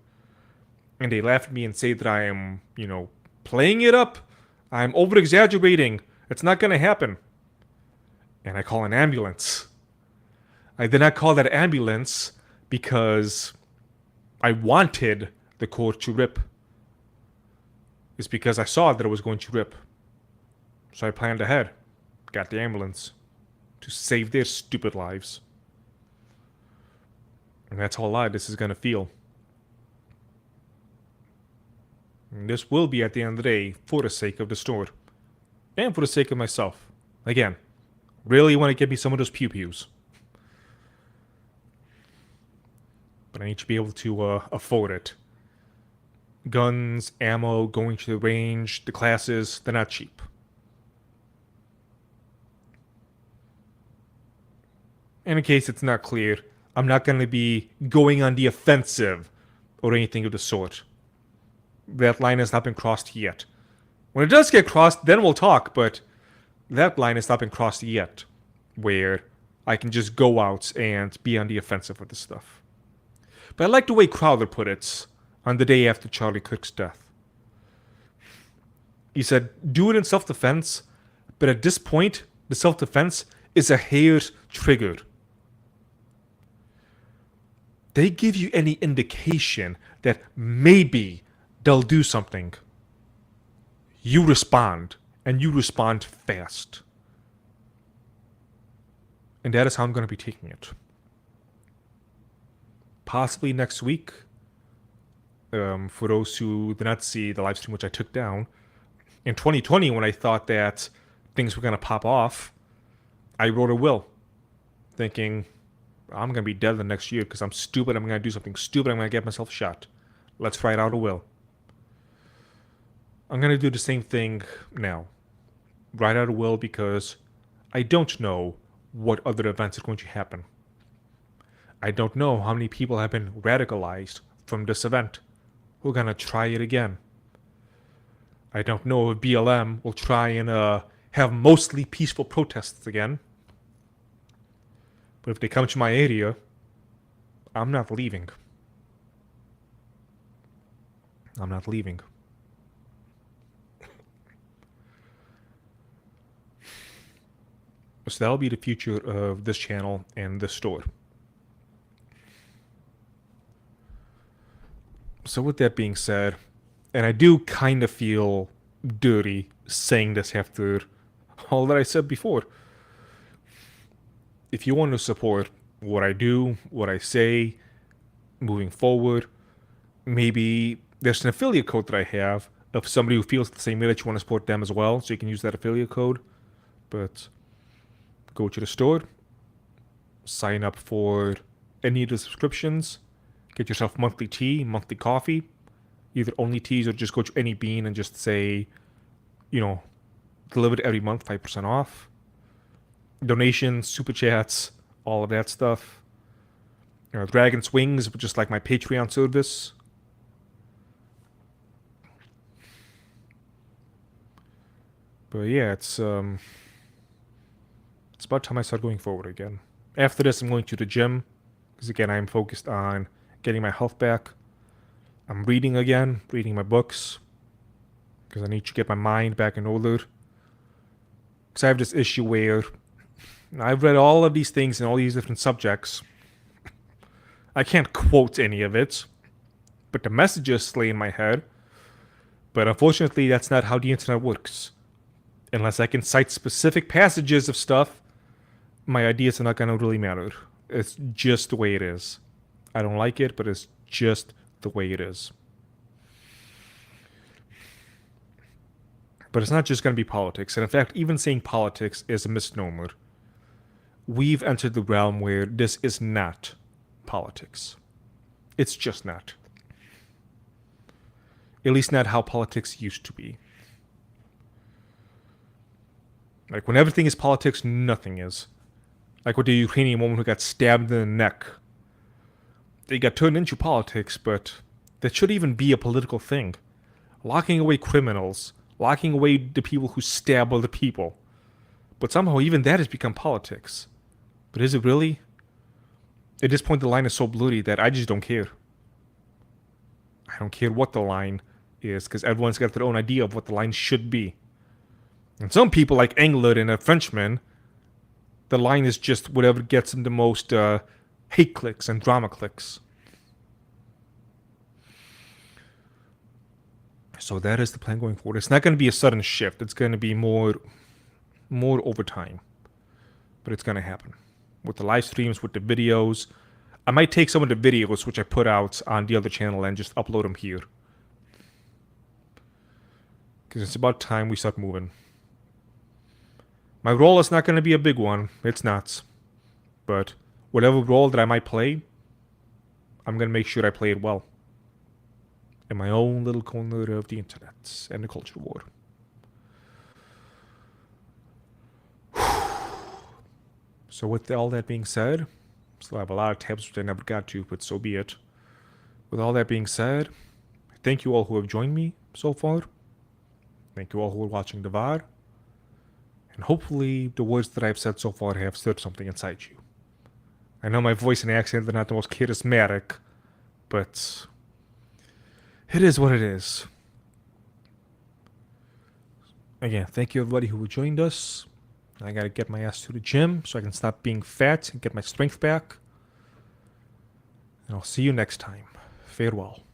Speaker 3: And they laugh at me and say that I am, playing it up. I'm over-exaggerating. It's not gonna happen. And I call an ambulance. I did not call that ambulance because I wanted the cord to rip. It's because I saw that it was going to rip. So I planned ahead. Got the ambulance. To save their stupid lives. And that's how live this is going to feel. And this will be at the end of the day for the sake of the store. And for the sake of myself. Again, really want to get me some of those pew-pews. But I need to be able to afford it. Guns, ammo, going to the range, the classes, they're not cheap. And in case it's not clear, I'm not going to be going on the offensive or anything of the sort. That line has not been crossed yet. When it does get crossed, then we'll talk, but that line has not been crossed yet, where I can just go out and be on the offensive with this stuff. But I like the way Crowther put it on the day after Charlie Kirk's death. He said, do it in self-defense, but at this point, the self-defense is a hair's triggered. They give you any indication that maybe they'll do something. You respond, and you respond fast. And that is how I'm going to be taking it. Possibly next week. For those who did not see the live stream, which I took down. In 2020, when I thought that things were going to pop off, I wrote a will. Thinking, I'm going to be dead the next year because I'm stupid. I'm going to do something stupid. I'm going to get myself shot. Let's write out a will. I'm going to do the same thing now. Write out a will because I don't know what other events are going to happen. I don't know how many people have been radicalized from this event who are going to try it again. I don't know if BLM will try and have mostly peaceful protests again. But if they come to my area, I'm not leaving. I'm not leaving. So that'll be the future of this channel and this store. So with that being said, and I do kind of feel dirty saying this after all that I said before. If you want to support what I do, what I say, moving forward, maybe there's an affiliate code that I have of somebody who feels the same way that you want to support them as well, so you can use that affiliate code. But go to the store, sign up for any of the subscriptions, get yourself monthly tea, monthly coffee, either only teas or just go to any bean and just say, delivered every month, 5% off. Donations, super chats, all of that stuff. Dragon's Wings, just like my Patreon service. But yeah, it's about time I start going forward again. After this, I'm going to the gym, because again, I'm focused on getting my health back. I'm reading again, reading my books, because I need to get my mind back in order. Because I have this issue where I've read all of these things and all these different subjects. I can't quote any of it, but the messages stay in my head. But unfortunately, that's not how the internet works. Unless I can cite specific passages of stuff, my ideas are not going to really matter. It's just the way it is. I don't like it, but it's just the way it is. But it's not just going to be politics. And in fact, even saying politics is a misnomer. We've entered the realm where this is not politics. It's just not. At least not how politics used to be. Like, when everything is politics, nothing is. Like with the Ukrainian woman who got stabbed in the neck. They got turned into politics, but that should even be a political thing. Locking away criminals. Locking away the people who stab other people. But somehow even that has become politics. But is it really? At this point the line is so blurry that I just don't care. I don't care what the line is, because everyone's got their own idea of what the line should be. And some people, like Engler and a Frenchman, the line is just whatever gets them the most hate clicks and drama clicks. So that is the plan going forward. It's not going to be a sudden shift. It's going to be more over time. But it's going to happen. With the live streams, with the videos. I might take some of the videos which I put out on the other channel and just upload them here. Because it's about time we start moving. My role is not going to be a big one. It's not. But whatever role that I might play, I'm going to make sure I play it well. In my own little corner of the internet and the culture war. So with all that being said, still have a lot of tabs which I never got to, but so be it. With all that being said, thank you all who have joined me so far. Thank you all who are watching the VOD. And hopefully the words that I've said so far have stirred something inside you. I know my voice and accent are not the most charismatic, but it is what it is. Again, thank you everybody who joined us. I gotta get my ass to the gym so I can stop being fat and get my strength back. And I'll see you next time. Farewell.